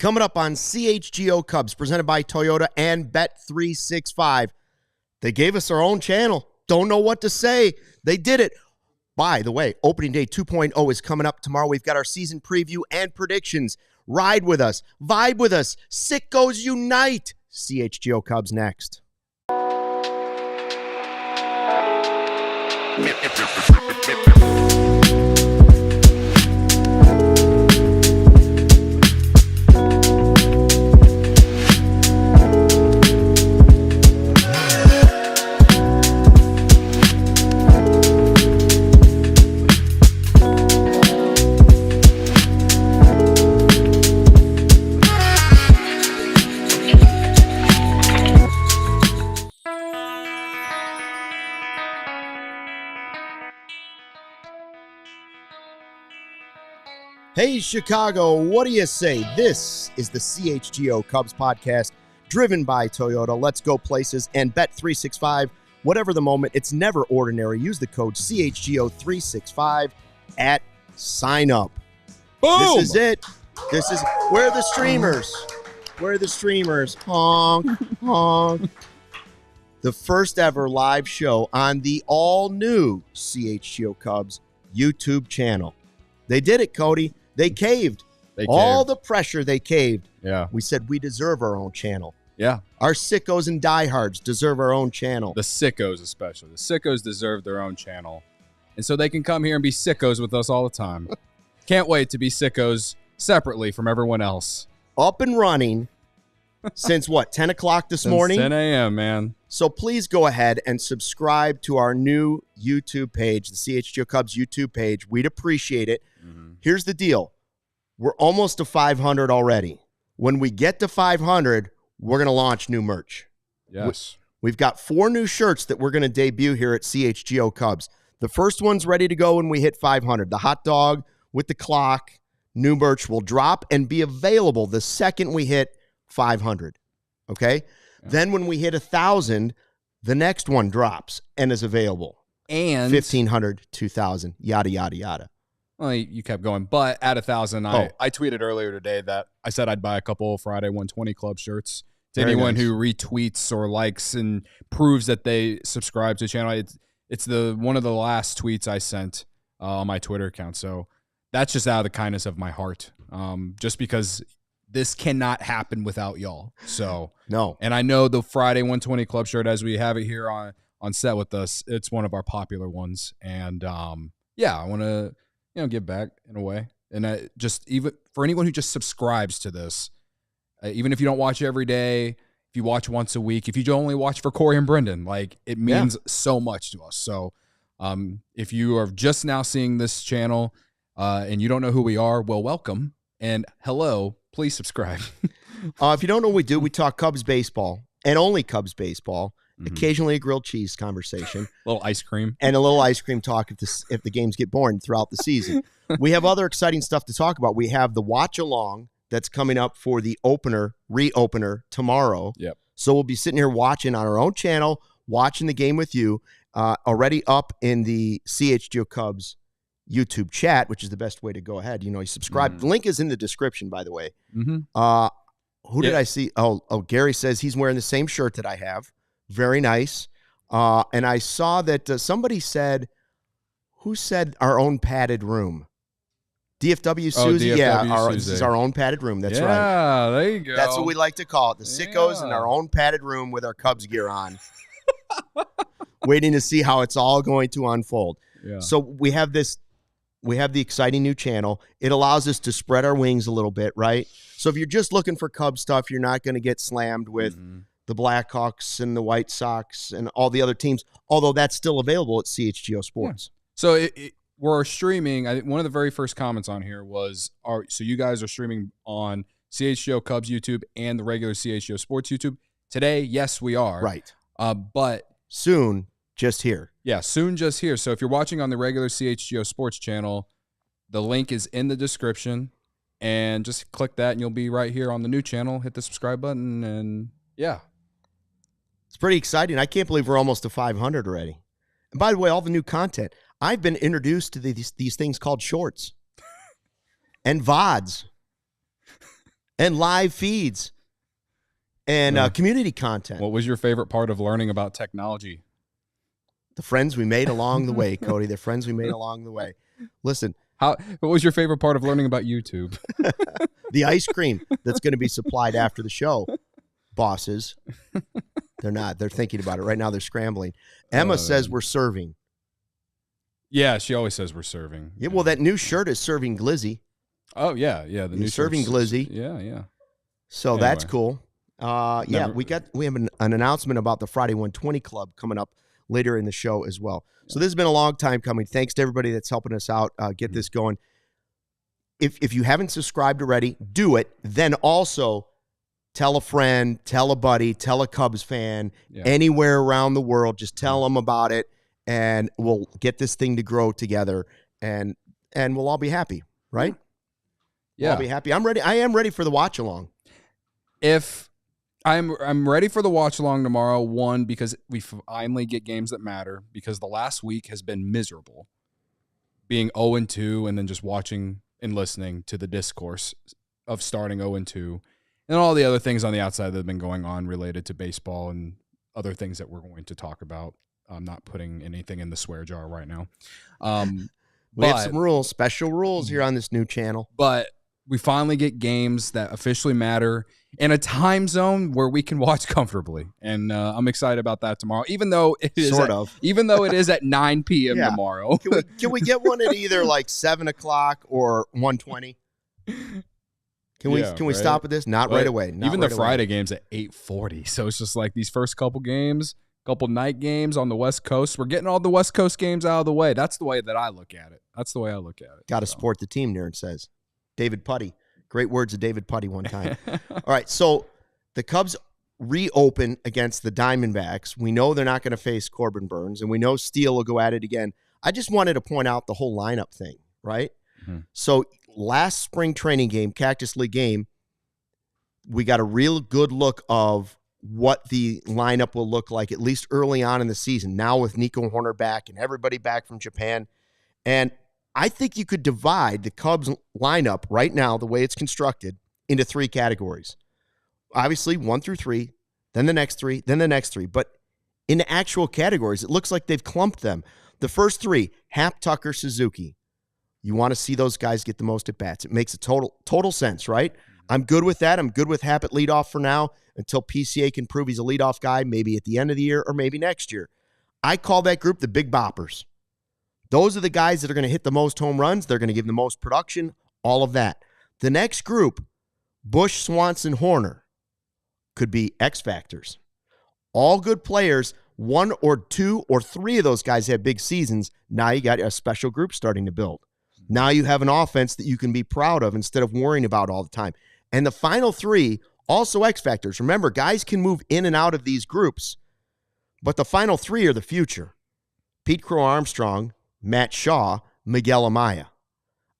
Coming up on CHGO Cubs, presented by Toyota and Bet365. They gave us our own channel. Don't know what to say. They did it. By the way, Opening Day 2.0 is coming up tomorrow. We've got our season preview and predictions. Ride with us. Vibe with us. Sickos unite. CHGO Cubs next. Hey, Chicago, what do you say? This is the CHGO Cubs Podcast, driven by Toyota. Let's go places and Bet365. Whatever the moment, it's never ordinary. Use the code CHGO365 at sign up. Boom! This is it. Where are the streamers? Where are the streamers? Honk, honk. The first ever live show on the all-new CHGO Cubs YouTube channel. They did it, Cody. They caved. All the pressure, they caved. Yeah. We said we deserve our own channel. Yeah. Our sickos and diehards deserve our own channel. The sickos especially. The sickos deserve their own channel. And so they can come here and be sickos with us all the time. Can't wait to be sickos separately from everyone else. Up and running since what, 10 o'clock this morning? 10 a.m., man. So please go ahead and subscribe to our new YouTube page, the CHGO Cubs YouTube page. We'd appreciate it. Mm-hmm. Here's the deal. We're almost to 500 already. When we get to 500, we're going to launch new merch. Yes. We've got 4 new shirts that we're going to debut here at CHGO Cubs. The first one's ready to go when we hit 500. The hot dog with the clock, new merch will drop and be available the second we hit 500. Okay? Yeah. Then when we hit 1,000, the next one drops and is available. And 1,500, 2,000, yada, yada, yada. Well, you kept going. But at 1,000, I tweeted earlier today that I said I'd buy a couple Friday 120 Club shirts to anyone who retweets or likes and proves that they subscribe to the channel. It's one of the last tweets I sent on my Twitter account. So that's just out of the kindness of my heart. Just because this cannot happen without y'all. So no. And I know the Friday 120 Club shirt, as we have it here on set with us, it's one of our popular ones. And yeah, I want to give back in a way. And just even for anyone who just subscribes to this, even if you don't watch every day, if you watch once a week, if you only watch for Corey and Brendan, like it means so much to us. So if you are just now seeing this channel and you don't know who we are, well, welcome and hello, please subscribe. If you don't know what we do, we talk Cubs baseball and only Cubs baseball. Occasionally a grilled cheese conversation. A little ice cream. And a little ice cream talk if the games get boring throughout the season. We have other exciting stuff to talk about. We have the watch along that's coming up for the reopener tomorrow. Yep. So we'll be sitting here watching on our own channel, watching the game with you. Already up in the CHGO Cubs YouTube chat, which is the best way to go ahead. You subscribe. The link is in the description, by the way. Who did I see? Oh, Gary says he's wearing the same shirt that I have. Very nice. And I saw that somebody said, who said our own padded room? DFW Susie? This is our own padded room. That's right. Yeah, there you go. That's what we like to call it. The sickos in our own padded room with our Cubs gear on. Waiting to see how it's all going to unfold. Yeah. So we have the exciting new channel. It allows us to spread our wings a little bit, right? So if you're just looking for Cubs stuff, you're not going to get slammed with the Blackhawks and the White Sox and all the other teams, although that's still available at CHGO Sports. Yeah. So we're streaming. I think one of the very first comments on here was, so you guys are streaming on CHGO Cubs YouTube and the regular CHGO Sports YouTube. Today, yes, we are. Right. But soon, just here. Yeah, soon, just here. So if you're watching on the regular CHGO Sports channel, the link is in the description, and just click that, and you'll be right here on the new channel. Hit the subscribe button, and yeah. It's pretty exciting. I can't believe we're almost to 500 already. And by the way, all the new content. I've been introduced to these things called shorts and VODs. and live feeds and community content. What was your favorite part of learning about technology? The friends we made along the way, Cody. The friends we made along the way. Listen. What was your favorite part of learning about YouTube? The ice cream that's going to be supplied after the show. Bosses. They're not. They're thinking about it. Right now they're scrambling. Emma says we're serving. Yeah, she always says we're serving. Yeah, well, that new shirt is serving glizzy. Oh, yeah. The new serving glizzy. Yeah. So anyway. That's cool. We have an announcement about the Friday 120 Club coming up later in the show as well. So this has been a long time coming. Thanks to everybody that's helping us out get this going. If you haven't subscribed already, do it. Then also tell a friend, tell a buddy, tell a Cubs fan, anywhere around the world. Just tell them about it, and we'll get this thing to grow together, and we'll all be happy, right? Yeah, I'll be happy. I'm ready. I am ready for the watch along. If I'm ready for the watch along tomorrow, one, because we finally get games that matter, because the last week has been miserable, being 0-2 and then just watching and listening to the discourse of starting 0-2 and all the other things on the outside that have been going on related to baseball and other things that we're going to talk about. I'm not putting anything in the swear jar right now. We have some rules, special rules here on this new channel. But we finally get games that officially matter in a time zone where we can watch comfortably. And I'm excited about that tomorrow, even though it is at 9 p.m. tomorrow. Can we get one at either like 7 o'clock or 1:20? Can we stop at this? Not right away. Even the Friday games at 8:40. So it's just like these first couple games, couple night games on the West Coast. We're getting all the West Coast games out of the way. That's the way that I look at it. Got to support the team, Darren says. David Putty. Great words of David Putty one time. All right, so the Cubs reopen against the Diamondbacks. We know they're not going to face Corbin Burns, and we know Steele will go at it again. I just wanted to point out the whole lineup thing, right? Mm-hmm. So last spring training game, Cactus League game, we got a real good look of what the lineup will look like, at least early on in the season, now with Nico Horner back and everybody back from Japan. And I think you could divide the Cubs lineup right now, the way it's constructed, into 3 categories. Obviously, 1 through 3, then the next 3, then the next 3. But in the actual categories, it looks like they've clumped them. The first 3, Happ, Tucker, Suzuki. You want to see those guys get the most at-bats. It makes a total sense, right? I'm good with that. I'm good with Happ at leadoff for now until PCA can prove he's a leadoff guy, maybe at the end of the year or maybe next year. I call that group the Big Boppers. Those are the guys that are going to hit the most home runs. They're going to give the most production, all of that. The next group, Bush, Swanson, Horner, could be X factors. All good players. 1 or 2 or 3 of those guys have big seasons. Now you got a special group starting to build. Now you have an offense that you can be proud of instead of worrying about all the time. And the final 3, also X factors. Remember, guys can move in and out of these groups, but the final 3 are the future. Pete Crow-Armstrong, Matt Shaw, Miguel Amaya.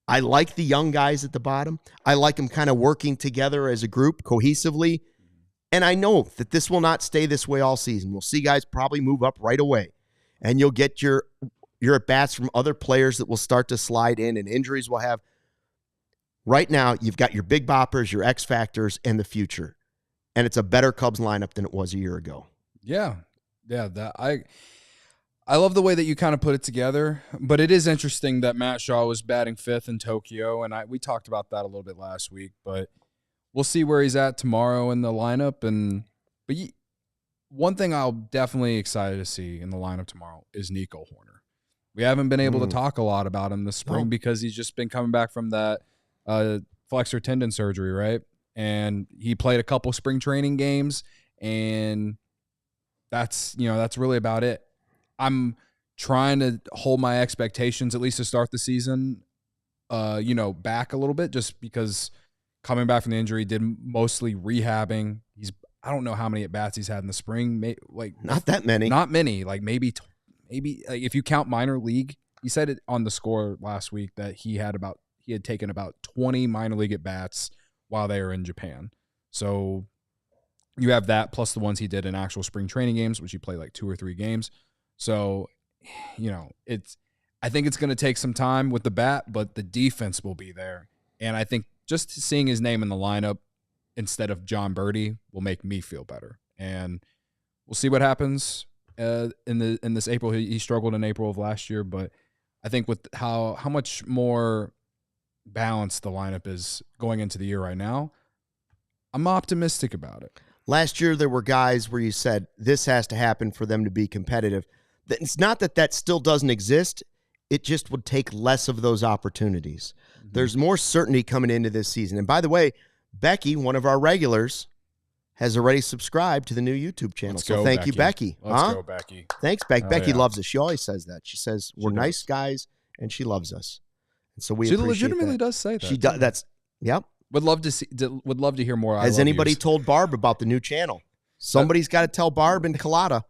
I like the young guys at the bottom. I like them kind of working together as a group cohesively. And I know that this will not stay this way all season. We'll see guys probably move up right away. And you'll get your at-bats from other players that will start to slide in and injuries will have. Right now, you've got your Big Boppers, your X Factors, and the future. And it's a better Cubs lineup than it was a year ago. Yeah. I love the way that you kind of put it together, but it is interesting that Matt Shaw was batting 5th in Tokyo, and we talked about that a little bit last week, but we'll see where he's at tomorrow in the lineup. But one thing I'll definitely excited to see in the lineup tomorrow is Nico Horner. We haven't been able to talk a lot about him this spring because he's just been coming back from that flexor tendon surgery, right? And he played a couple spring training games, and that's really about it. I'm trying to hold my expectations, at least to start the season, back a little bit, just because coming back from the injury, did mostly rehabbing. I don't know how many at-bats he's had in the spring. Not that many. Not many. Like maybe if you count minor league, he said it on the score last week that he had taken about 20 minor league at-bats while they were in Japan. So you have that plus the ones he did in actual spring training games, which he played like 2 or 3 games. So, I think it's going to take some time with the bat, but the defense will be there. And I think just seeing his name in the lineup instead of John Birdie will make me feel better. And we'll see what happens in this April. He struggled in April of last year, but I think with how much more balanced the lineup is going into the year right now, I'm optimistic about it. Last year, there were guys where you said this has to happen for them to be competitive. It's not that still doesn't exist. It just would take less of those opportunities. Mm-hmm. There's more certainty coming into this season. And by the way, Becky, one of our regulars, has already subscribed to the new YouTube channel. So thank you, Becky. Let's go, Becky. Thanks, Becky. Becky loves us. She always says that. She says we're nice guys, and she loves us. And so she legitimately does say that. She does. That's yep. Would love to hear more. Has anybody told Barb about the new channel? Somebody's got to tell Barb and Colada.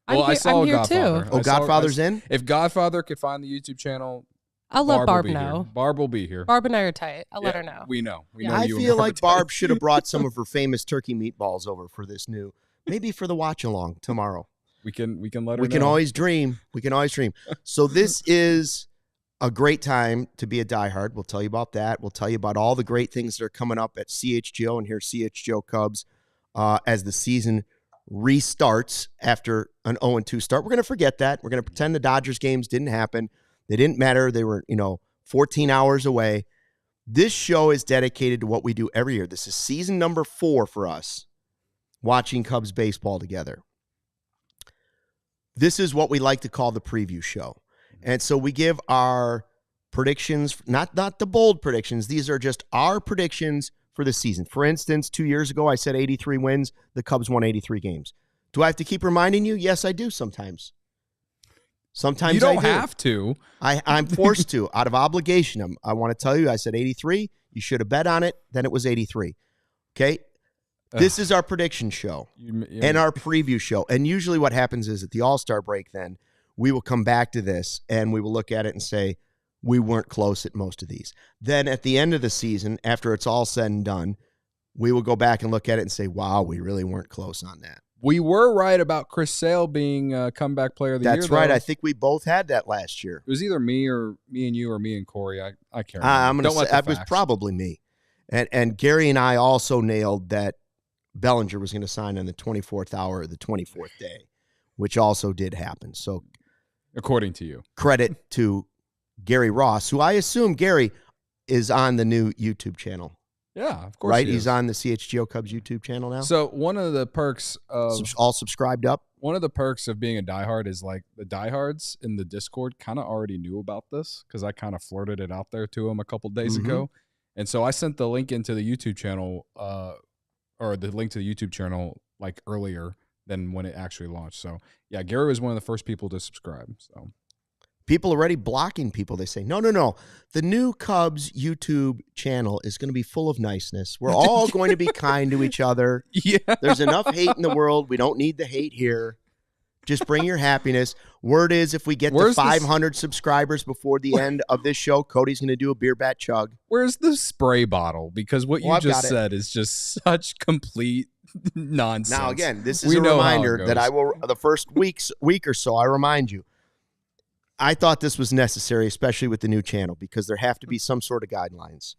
Well, I saw Godfather. Oh, Godfather's in? If Godfather could find the YouTube channel, I'll let Barb know. Barb will be here. Barb and I are tight. I'll let her know. We know. I feel like Barb should have brought some of her famous turkey meatballs over for this new, maybe for the watch along tomorrow. We can let her know. We can always dream. So this is a great time to be a diehard. We'll tell you about that. We'll tell you about all the great things that are coming up at CHGO and here CHGO Cubs as the season restarts after an 0-2 start. We're going to forget that. We're going to pretend the Dodgers games didn't happen. They didn't matter. They were, 14 hours away. This show is dedicated to what we do every year. This is season number 4 for us, watching Cubs baseball together. This is what we like to call the preview show. And so we give our predictions, not the bold predictions. These are just our predictions for the season. For instance, 2 years ago, I said 83 wins. The Cubs won 83 games. Do I have to keep reminding you? Yes, I do sometimes. Sometimes you don't I do. Have to. I'm forced to, out of obligation. I want to tell you, I said 83. You should have bet on it. Then it was 83. Okay? This is our prediction show and our preview show. And usually what happens is at the All-Star break then, we will come back to this and we will look at it and say, we weren't close at most of these. Then at the end of the season, after it's all said and done, we will go back and look at it and say, wow, we really weren't close on that. We were right about Chris Sale being comeback player of the year. That's right. I think we both had that last year. It was either me and you or me and Corey. I can't remember. I'm going to say it was probably me. And Gary and I also nailed that Bellinger was going to sign on the 24th hour of the 24th day, which also did happen. So according to you, credit to Gary Ross, who I assume Gary is on the new YouTube channel. Yeah, of course. Right? He's on the CHGO Cubs YouTube channel now. So one of the perks of all subscribed up. One of the perks of being a diehard is like the diehards in the Discord kind of already knew about this because I kind of flirted it out there to them a couple days ago. And so I sent the link into the YouTube channel or the link to the YouTube channel like earlier than when it actually launched. So yeah, Gary was one of the first people to subscribe. So people already blocking people. They say, no. The new Cubs YouTube channel is going to be full of niceness. We're all going to be kind to each other. Yeah. There's enough hate in the world. We don't need the hate here. Just bring your happiness. Word is if we get to 500 subscribers before the end of this show, Cody's going to do a beer bat chug. Where's the spray bottle? Because what you just said is just such complete nonsense. Now, again, this is a reminder that I will, the first week or so, I remind you, I thought this was necessary, especially with the new channel, because there have to be some sort of guidelines.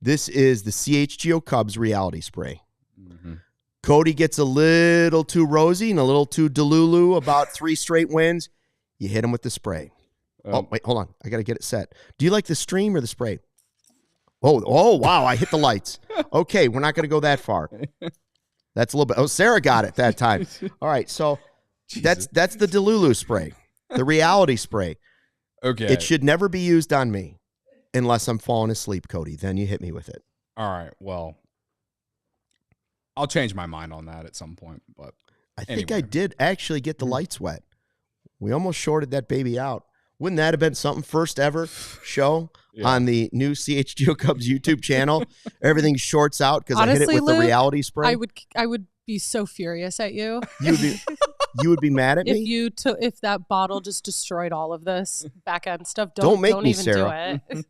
This is the CHGO Cubs reality spray. Mm-hmm. Cody gets a little too rosy and a little too delulu about 3 straight wins. You hit him with the spray. Oh, wait, hold on. I got to get it set. Do you like the stream or the spray? Oh, wow. I hit the lights. Okay, we're not going to go that far. That's a little bit. Oh, Sarah got it that time. All right, so that's the delulu spray. The reality spray. Okay. It should never be used on me unless I'm falling asleep, Cody. Then you hit me with it. All right. Well, I'll change my mind on that at some point. But I think I did actually get the lights wet. We almost shorted that baby out. Wouldn't that have been something? First ever show on the new CHGO Cubs YouTube channel. Everything shorts out because I hit it with the reality spray. I would be so furious at you. You would be mad at me? If that bottle just destroyed all of this back end stuff. Don't make me, even Sarah. Do it.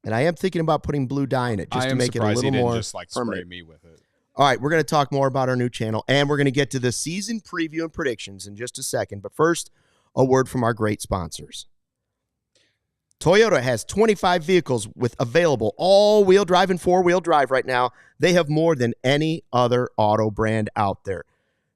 And I am thinking about putting blue dye in it just to make it a little more just like spray me with it. All right, we're going to talk more about our new channel, and we're going to get to the season preview and predictions in just a second. But first, a word from our great sponsors. Toyota has 25 vehicles with available all-wheel drive and four-wheel drive right now. They have more than any other auto brand out there.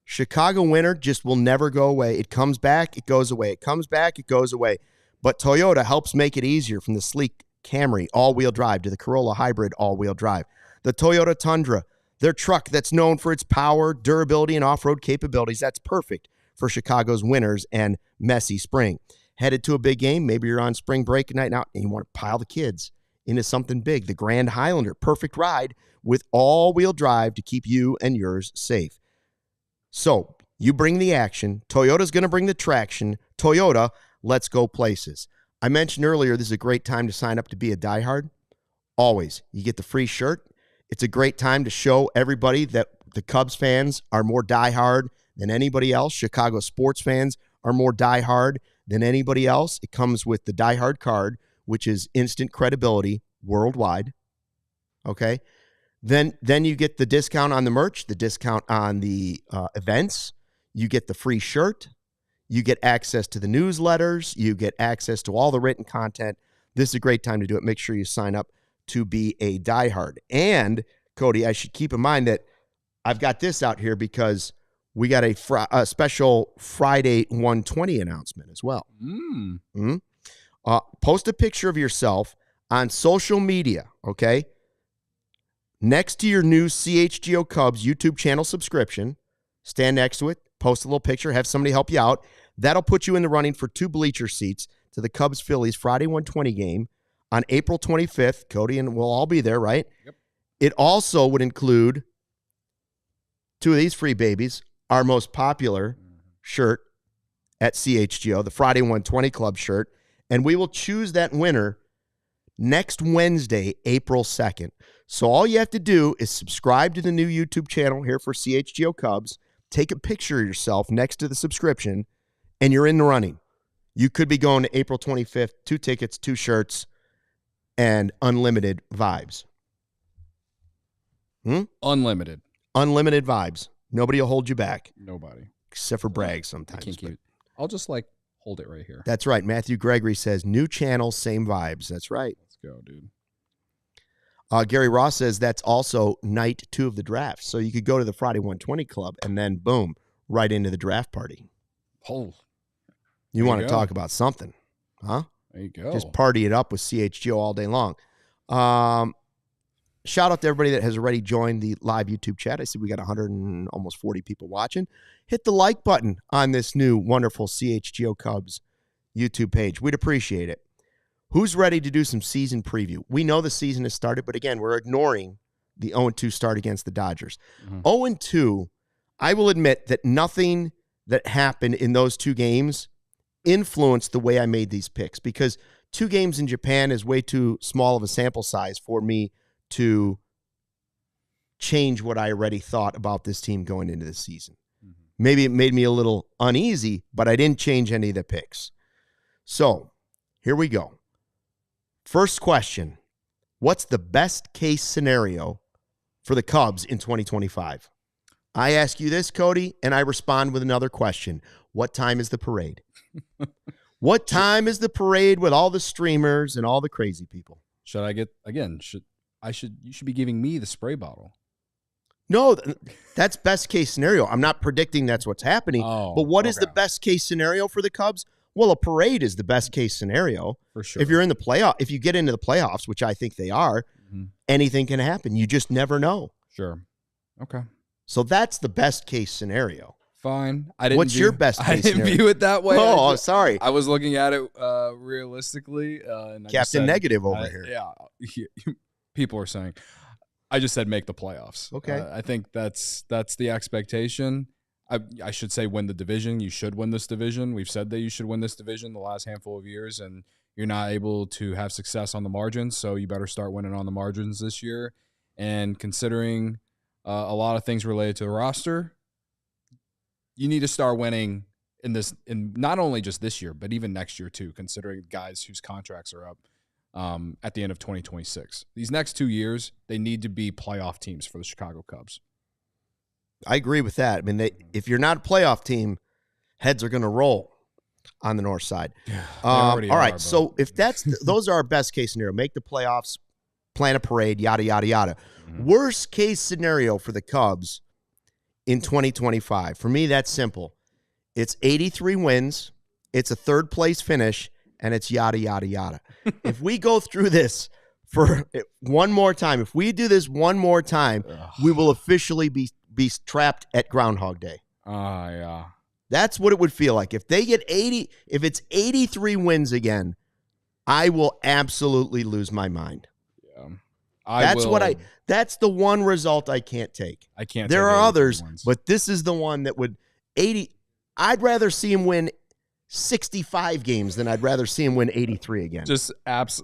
Chicago winter just will never go away. It comes back, it goes away. It comes back, it goes away. But Toyota helps make it easier, from the sleek Camry all-wheel drive to the Corolla hybrid all-wheel drive. The Toyota Tundra, their truck that's known for its power, durability, and off-road capabilities, that's perfect for Chicago's winters and messy spring. Headed to a big game, maybe you're on spring break night now and you want to pile the kids into something big. The Grand Highlander, perfect ride with all-wheel drive to keep you and yours safe. So you bring the action. Toyota's going to bring the traction. Toyota, let's go places. I mentioned earlier this is a great time to sign up to be a diehard. Always. You get the free shirt. It's a great time to show everybody that the Cubs fans are more diehard than anybody else. Chicago sports fans are more diehard than anybody else. It comes with the diehard card, which is instant credibility worldwide. Okay? Then you get the discount on the merch, the discount on the events. You get the free shirt. You get access to the newsletters. You get access to all the written content. This is a great time to do it. Make sure you sign up to be a diehard. And, Cody, I should keep in mind that I've got this out here because we got a special Friday 120 announcement as well. Post a picture of yourself on social media, okay? Next to your new CHGO Cubs YouTube channel subscription, stand next to it, post a little picture, have somebody help you out. That'll put you in the running for 2 bleacher seats to the Cubs-Phillies Friday 120 game on April 25th. Cody and we'll all be there, right? Yep. It also would include 2 of these free babies, our most popular shirt at CHGO, the Friday 120 Club shirt, and we will choose that winner next Wednesday, April 2nd. So all you have to do is subscribe to the new YouTube channel here for CHGO Cubs, take a picture of yourself next to the subscription, and you're in the running. You could be going to April 25th, 2 tickets, 2 shirts, and unlimited vibes. Unlimited. Unlimited vibes. Nobody will hold you back. Nobody. Except for Bragg sometimes. I can't keep it. I'll just hold it right here. That's right. Matthew Gregory says, new channel, same vibes. That's right. Let's go, dude. Gary Ross says that's also night 2 of the draft. So you could go to the Friday 120 Club and then, boom, right into the draft party. Oh. You want to talk about something, huh? There you go. Just party it up with CHGO all day long. Shout out to everybody that has already joined the live YouTube chat. I see we got 100 and almost 40 people watching. Hit the like button on this new wonderful CHGO Cubs YouTube page. We'd appreciate it. Who's ready to do some season preview? We know the season has started, but again, we're ignoring the 0-2 start against the Dodgers. 0-2, I will admit that nothing that happened in those 2 games influenced the way I made these picks, because 2 games in Japan is way too small of a sample size for me to change what I already thought about this team going into the season. Maybe it made me a little uneasy, but I didn't change any of the picks. So here we go. First question, what's the best case scenario for the Cubs in 2025? I ask you this, Cody, and I respond with another question. What time is the parade? What time is the parade with all the streamers and all the crazy people? Should I get, again, you should be giving me the spray bottle. No, that's best case scenario. I'm not predicting that's what's happening. But what is the best case scenario for the Cubs? Well, a parade is the best case scenario. For sure. If you're in the playoff, if you get into the playoffs, which I think they are, anything can happen. You just never know. Sure. Okay. So that's the best case scenario. Fine. What's your best case scenario? I didn't view it that way. Oh, sorry. I was looking at it realistically. And Captain Negative over here. Yeah. People are saying. I just said make the playoffs. Okay. I think that's the expectation. I should say win the division. You should win this division. We've said that you should win this division the last handful of years, and you're not able to have success on the margins, so you better start winning on the margins this year. And considering a lot of things related to the roster, you need to start winning in not only just this year, but even next year too, considering guys whose contracts are up at the end of 2026. These next 2 years, they need to be playoff teams for the Chicago Cubs. I agree with that. I mean, if you're not a playoff team, heads are going to roll. on the north side. All right, so if those are our best case scenario, make the playoffs, plan a parade, yada, yada, yada. Worst case scenario for the Cubs in 2025. For me, that's simple. It's 83 wins, it's a third place finish, and it's yada, yada, yada. If we go through this for one more time, if we do this one more time, we will officially be trapped at Groundhog Day. Yeah. That's what it would feel like. If they get 80, if it's 83 wins again, I will absolutely lose my mind. Yeah. That's the one result I can't take. I can't. There are others, but this is the one that would 80. I'd rather see him win 65 games than I'd rather see him win 83 again. Just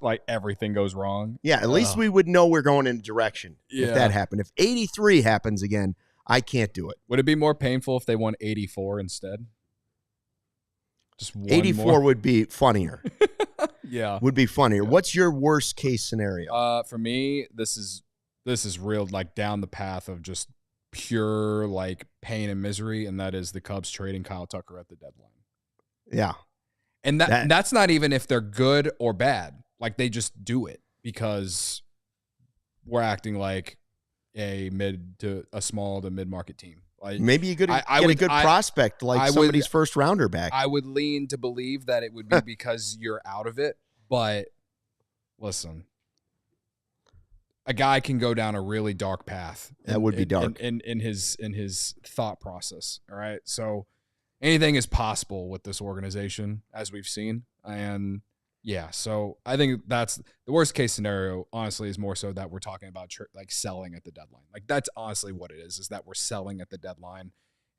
like everything goes wrong. Yeah, at least we would know we're going in a direction if that happened. If 83 happens again, I can't do it. Would it be more painful if they won 84 instead? Just 84 would be funnier. Yeah. Would be funnier. Yeah. What's your worst case scenario? For me, this is real, like down the path of just pure like pain and misery, and that is the Cubs trading Kyle Tucker at the deadline. Yeah. And that's not even if they're good or bad. Like they just do it because we're acting like a small to mid-market team. Like maybe you could get a good prospect like somebody's first rounder back. I would lean to believe that it would be because you're out of it, but listen, a guy can go down a really dark path. That would be dark in his thought process. All right, so anything is possible with this organization, as we've seen, and yeah. So I think that's the worst case scenario. Honestly, is more so that we're talking about like selling at the deadline. Like that's honestly what it is that we're selling at the deadline,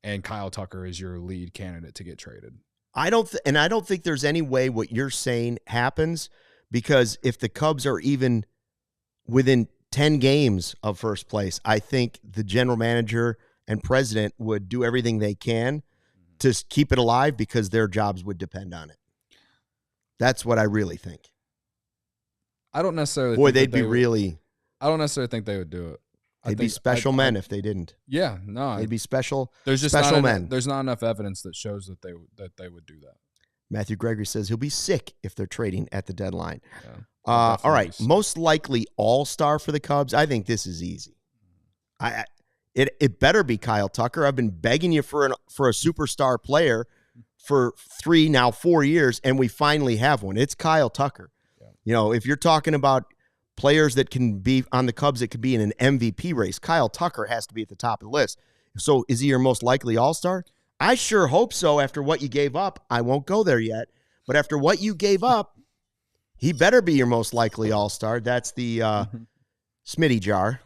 and Kyle Tucker is your lead candidate to get traded. I don't think there's any way what you're saying happens, because if the Cubs are even within 10 games of first place, I think the general manager and president would do everything they can to keep it alive because their jobs would depend on it. That's what I really think. I don't necessarily Boy, think they'd be really... I don't necessarily think they would do it. They'd be special men if they didn't. Yeah, no. They'd be special There's just special men. There's not enough evidence that shows that they would do that. Matthew Gregory says he'll be sick if they're trading at the deadline. Yeah, all right, most likely all-star for the Cubs. I think this is easy. It better be Kyle Tucker. I've been begging you for a superstar player for 3, now 4 years, and we finally have one. It's Kyle Tucker. Yeah. You know, if you're talking about players that can be on the Cubs that could be in an MVP race, Kyle Tucker has to be at the top of the list. So is he your most likely all-star? I sure hope so after what you gave up. I won't go there yet, but after what you gave up, he better be your most likely all-star. That's the Smitty jar.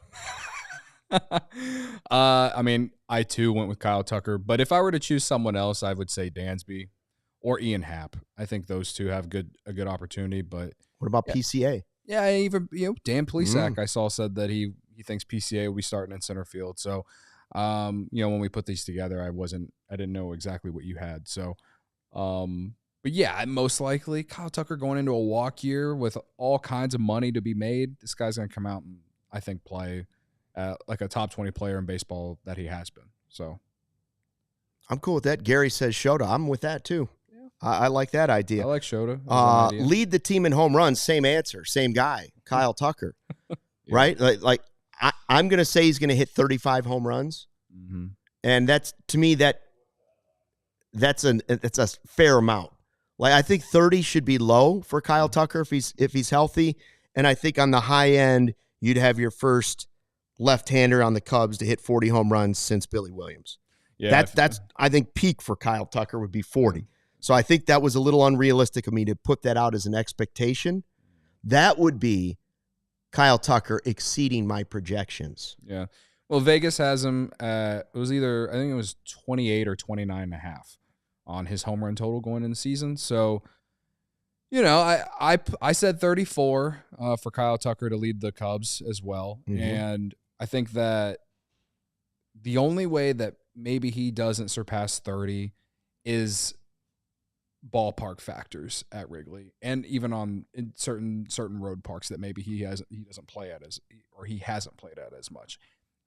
I mean, I too went with Kyle Tucker, but if I were to choose someone else, I would say Dansby or Ian Happ. I think those two have a good opportunity. But what about PCA? Yeah, even Dan Plesac I saw said that he thinks PCA will be starting in center field. So when we put these together, I didn't know exactly what you had. So but yeah, most likely Kyle Tucker going into a walk year with all kinds of money to be made. This guy's gonna come out and I think play like a top 20 player in baseball that he has been. So I'm cool with that. Gary says Shota. I'm with that too. Yeah. I like that idea. I like Shota. Lead the team in home runs. Same answer. Same guy. Kyle Tucker. Yeah. Right? Like I'm going to say he's going to hit 35 home runs. Mm-hmm. And that's, to me, that's a fair amount. Like I think 30 should be low for Kyle Tucker if he's healthy. And I think on the high end, you'd have your first left-hander on the Cubs to hit 40 home runs since Billy Williams. Yeah, that's I think peak for Kyle Tucker would be 40. So I think that was a little unrealistic of me to put that out as an expectation. That would be Kyle Tucker exceeding my projections. Yeah. Well, Vegas has him at, I think it was 28 or 29.5 on his home run total going into the season. So, I said 34 for Kyle Tucker to lead the Cubs as well. Mm-hmm. And I think that the only way that maybe he doesn't surpass 30 is ballpark factors at Wrigley, and even in certain road parks that maybe he doesn't play at he hasn't played at as much.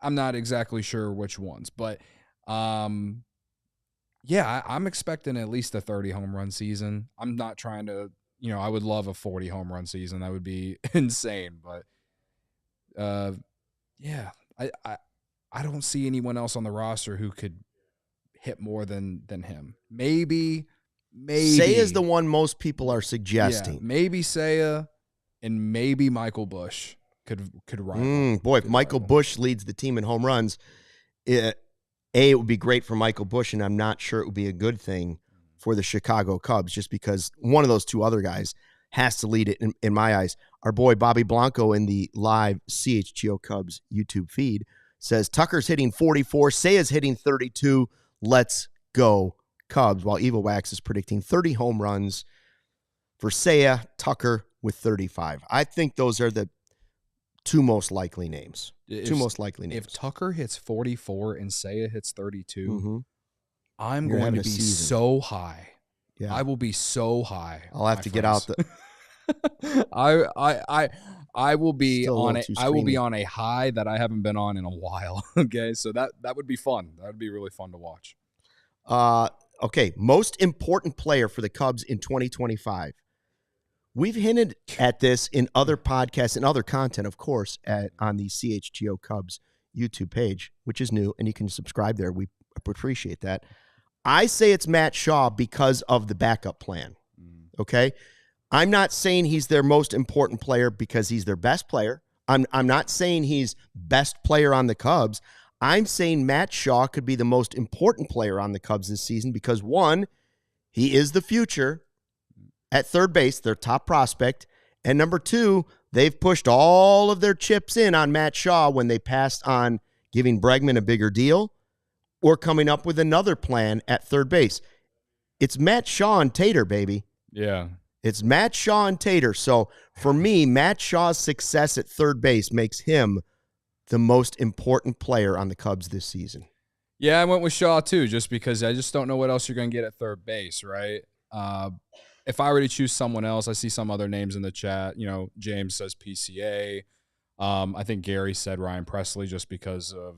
I'm not exactly sure which ones, but I Yeah, I'm expecting at least a 30 home run season. I'm not trying to, I would love a 40 home run season. That would be insane. But yeah, I don't see anyone else on the roster who could hit more than him. Maybe Seiya is the one most people are suggesting. Yeah, maybe Seiya and maybe Michael Busch could rival. Boy, if Michael Busch leads the team in home runs, it would be great for Michael Busch, and I'm not sure it would be a good thing for the Chicago Cubs, just because one of those two other guys has to lead it in my eyes. Our boy Bobby Blanco in the live CHGO Cubs YouTube feed says Tucker's hitting 44, Seiya's hitting 32. Let's go Cubs, while Evil Wax is predicting 30 home runs for Seiya, Tucker with 35. I think those are the two most likely names. If Tucker hits 44 and Seiya hits 32, I'm You're going to having be a season. so high. Yeah. I will be so high. I'll have to get out the I will be Still a on little it. too I will be screamy. on a high that I haven't been on in a while. Okay, so that would be fun. That would be really fun to watch. Okay, most important player for the Cubs in 2025. We've hinted at this in other podcasts and other content, of course, on the CHGO Cubs YouTube page, which is new, and you can subscribe there. We appreciate that. I say it's Matt Shaw because of the backup plan. Okay? I'm not saying he's their most important player because he's their best player. I'm not saying he's best player on the Cubs. I'm saying Matt Shaw could be the most important player on the Cubs this season because, one, he is the future at third base, their top prospect. And number two, they've pushed all of their chips in on Matt Shaw when they passed on giving Bregman a bigger deal or coming up with another plan at third base. It's Matt Shaw and Tater, baby. Yeah. It's Matt Shaw and Tater. So for me, Matt Shaw's success at third base makes him the most important player on the Cubs this season. Yeah, I went with Shaw too, just because I just don't know what else you're going to get at third base, right? If I were to choose someone else, I see some other names in the chat. James says PCA. I think Gary said Ryan Presley just because of,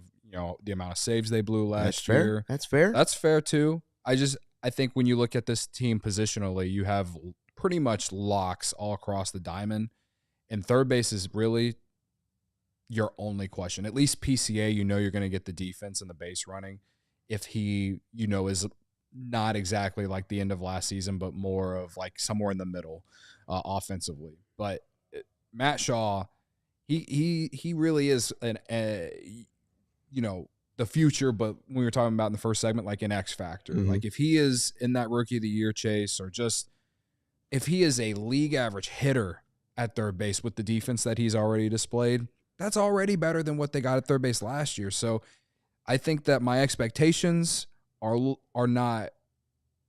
the amount of saves they blew last year. That's fair. That's fair too. I think when you look at this team positionally, you have pretty much locks all across the diamond. And third base is really your only question. At least PCA, you're going to get the defense and the base running. If he, is not exactly like the end of last season, but more of like somewhere in the middle offensively. But Matt Shaw, he really is the future, but when we were talking about in the first segment, like an X factor. Like if he is in that rookie of the year chase, or just if he is a league average hitter at third base with the defense that he's already displayed, that's already better than what they got at third base last year. So I think that my expectations are not,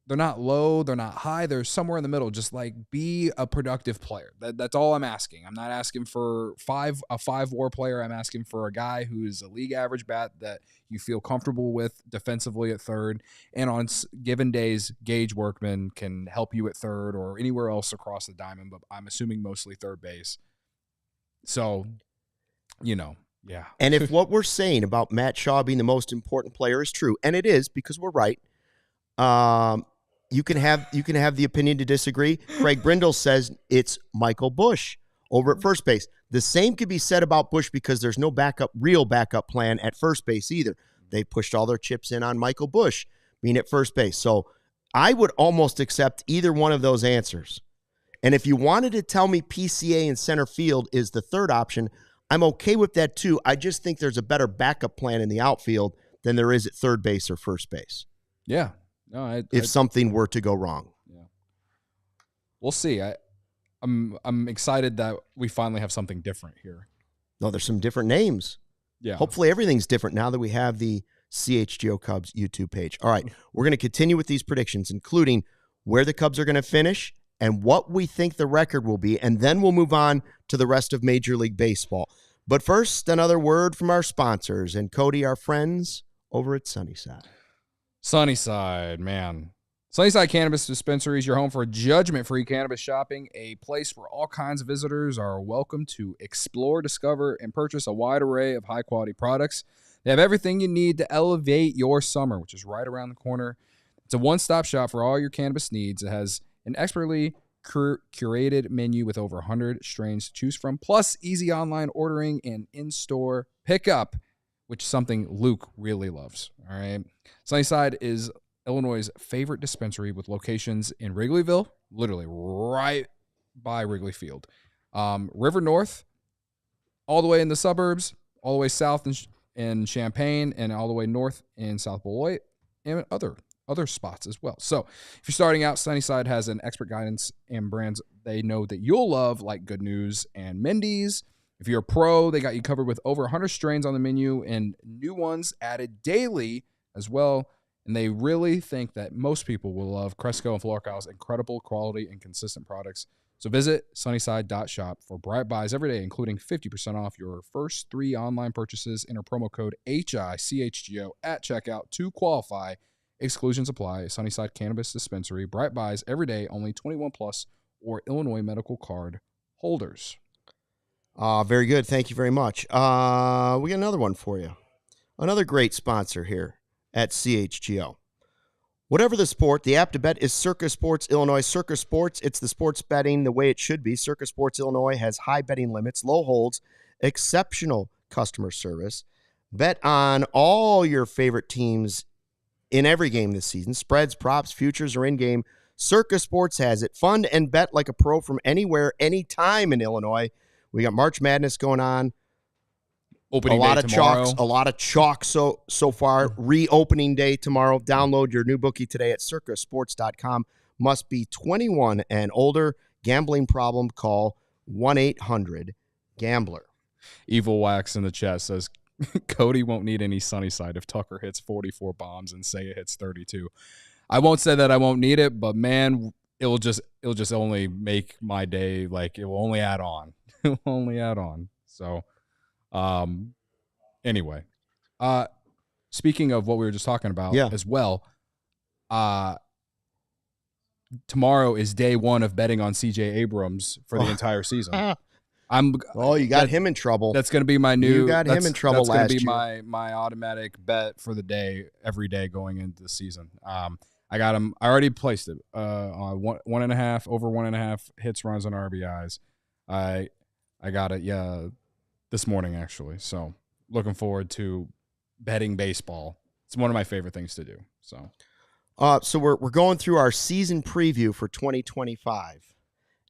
they're not low, they're not high, they're somewhere in the middle. Just like be a productive player. That's all I'm asking. I'm not asking for a 5-WAR player. I'm asking for a guy who's a league average bat that you feel comfortable with defensively at third, and on given days, Gage Workman can help you at third or anywhere else across the diamond, but I'm assuming mostly third base. So, yeah. And if what we're saying about Matt Shaw being the most important player is true, and it is because we're right, you can have the opinion to disagree. Craig Brindle says it's Michael Busch over at first base. The same could be said about Busch because there's no real backup plan at first base either. They pushed all their chips in on Michael Busch being at first base. So I would almost accept either one of those answers. And if you wanted to tell me PCA in center field is the third option, I'm okay with that too. I just think there's a better backup plan in the outfield than there is at third base or first base. Yeah. No, if something were to go wrong. Yeah. We'll see. I'm excited that we finally have something different here. No, there's some different names. Yeah. Hopefully everything's different now that we have the CHGO Cubs YouTube page. All right. We're going to continue with these predictions, including where the Cubs are going to finish and what we think the record will be, and then we'll move on to the rest of Major League Baseball. But first, another word from our sponsors and Cody, our friends over at Sunnyside. Sunnyside, man. Sunnyside Cannabis Dispensary is your home for judgment-free cannabis shopping, a place where all kinds of visitors are welcome to explore, discover, and purchase a wide array of high-quality products. They have everything you need to elevate your summer, which is right around the corner. It's a one-stop shop for all your cannabis needs. It has an expertly curated menu with over 100 strains to choose from, plus easy online ordering and in-store pickup, which is something Luke really loves. All right. Sunnyside is Illinois' favorite dispensary with locations in Wrigleyville, literally right by Wrigley Field, River North, all the way in the suburbs, all the way south in Champaign, and all the way north in South Beloit, and other spots as well. So if you're starting out, Sunnyside has an expert guidance and brands they know that you'll love, like Good News and Mindy's. If you're a pro, they got you covered with over 100 strains on the menu and new ones added daily as well. And they really think that most people will love Cresco and Florcal's incredible quality and consistent products. So visit sunnyside.shop for bright buys every day, including 50% off your first 3 online purchases. Enter promo code HICHGO at checkout to qualify. Exclusions apply. Sunnyside Cannabis Dispensary. Bright buys every day. Only 21 plus or Illinois medical card holders. Very good. Thank you very much. We got another one for you. Another great sponsor here at CHGO. Whatever the sport, the app to bet is Circa Sports Illinois. Circa Sports, it's the sports betting the way it should be. Circa Sports Illinois has high betting limits, low holds, exceptional customer service. Bet on all your favorite teams in every game this season. Spreads, props, futures are in-game. Circa Sports has it. Fund and bet like a pro from anywhere, anytime in Illinois. We got March Madness going on. Opening a lot day of tomorrow. A lot of chalk so far. Reopening day tomorrow. Download your new bookie today at circasports.com. Must be 21 and older. Gambling problem, call 1-800-GAMBLER. Evil Wax in the chat says, Cody won't need any Sunnyside if Tucker hits 44 bombs and Seiya hits 32. I won't say that I won't need it, but man, it'll just only make my day. Like, it will only add on. It will only add on. So, anyway, speaking of what we were just talking about as well, tomorrow is day 1 of betting on CJ Abrams for the entire season. You got him in trouble. That's going to be my new. You got him in trouble last year. That's going to be my automatic bet for the day, every day going into the season. I got him. I already placed it on 1.5 over 1.5 hits, runs, and RBIs. I got it. This morning actually. So looking forward to betting baseball. It's one of my favorite things to do. So we're going through our season preview for 2025.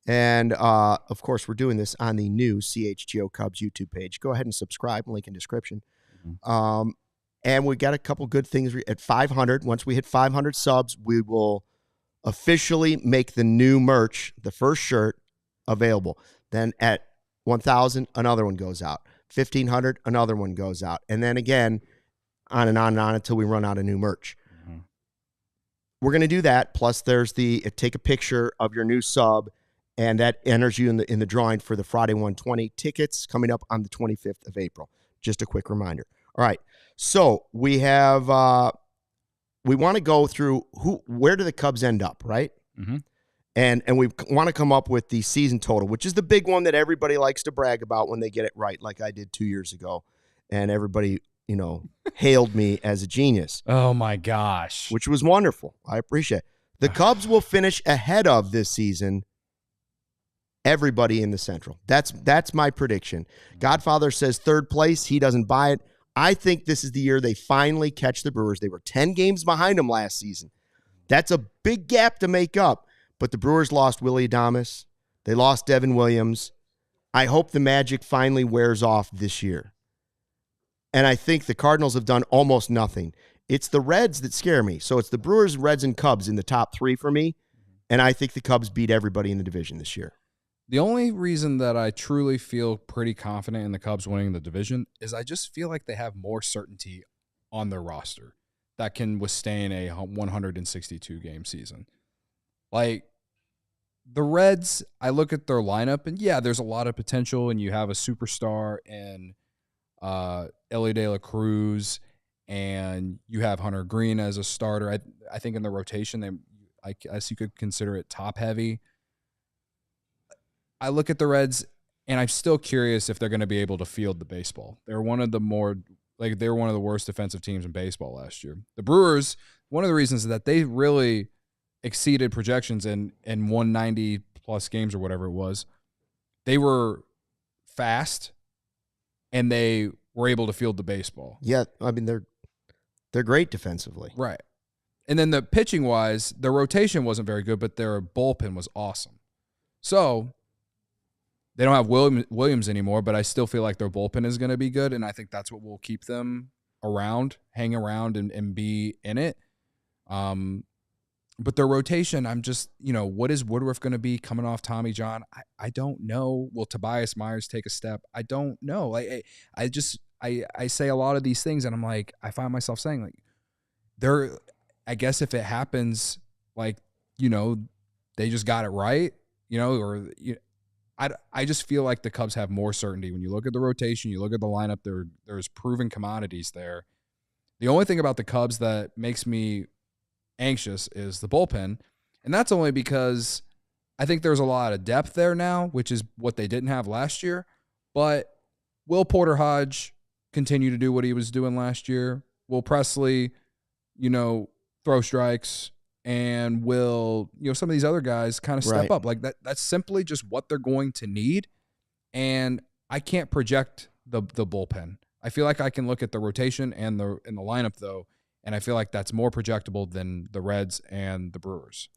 And, of course, we're doing this on the new CHGO Cubs YouTube page. Go ahead and subscribe. Link in description. Mm-hmm. And we got a couple good things at 500. Once we hit 500 subs, we will officially make the new merch, the first shirt, available. Then at 1,000, another one goes out. 1,500, another one goes out. And then again, on and on and on until we run out of new merch. Mm-hmm. We're going to do that. Plus, there's take a picture of your new sub, and that enters you in the drawing for the Friday 120 tickets coming up on the 25th of April. Just a quick reminder. All right. So we have we want to go through where do the Cubs end up, right? Mm-hmm. And we want to come up with the season total, which is the big one that everybody likes to brag about when they get it right, like I did 2 years ago. And everybody, hailed me as a genius. Oh, my gosh. Which was wonderful. I appreciate it. The Cubs will finish ahead of this season everybody in the Central. That's my prediction. Godfather says third place. He doesn't buy it. I think this is the year they finally catch the Brewers. They were 10 games behind them last season. That's a big gap to make up. But the Brewers lost Willie Adames. They lost Devin Williams. I hope the magic finally wears off this year. And I think the Cardinals have done almost nothing. It's the Reds that scare me. So it's the Brewers, Reds, and Cubs in the top 3 for me. And I think the Cubs beat everybody in the division this year. The only reason that I truly feel pretty confident in the Cubs winning the division is I just feel like they have more certainty on their roster that can withstand a 162-game season. Like, the Reds, I look at their lineup, and there's a lot of potential, and you have a superstar in Ellie De La Cruz, and you have Hunter Green as a starter. I think in the rotation, I guess you could consider it top-heavy. I look at the Reds, and I'm still curious if they're going to be able to field the baseball. They're one of the more, Like, they were one of the worst defensive teams in baseball last year. The Brewers, one of the reasons that they really exceeded projections in 190-plus games or whatever it was, they were fast, and they were able to field the baseball. Yeah, I mean, they're great defensively. Right. And then the pitching-wise, their rotation wasn't very good, but their bullpen was awesome. So they don't have Williams anymore, but I still feel like their bullpen is going to be good, and I think that's what will keep them around, hang around, and be in it. But their rotation, I'm just, what is Woodruff going to be coming off Tommy John? I don't know. Will Tobias Myers take a step? I don't know. I say a lot of these things, and I'm like, I find myself saying, like, I guess if it happens, like, they just got it right, I just feel like the Cubs have more certainty. When you look at the rotation, you look at the lineup, there's proven commodities there. The only thing about the Cubs that makes me anxious is the bullpen, and that's only because I think there's a lot of depth there now, which is what they didn't have last year. But will Porter Hodge continue to do what he was doing last year? Will Presley, throw strikes? And will, some of these other guys kind of step up? Like, that's simply just what they're going to need. And I can't project the bullpen. I feel like I can look at the rotation and the lineup, though, and I feel like that's more projectable than the Reds and the Brewers.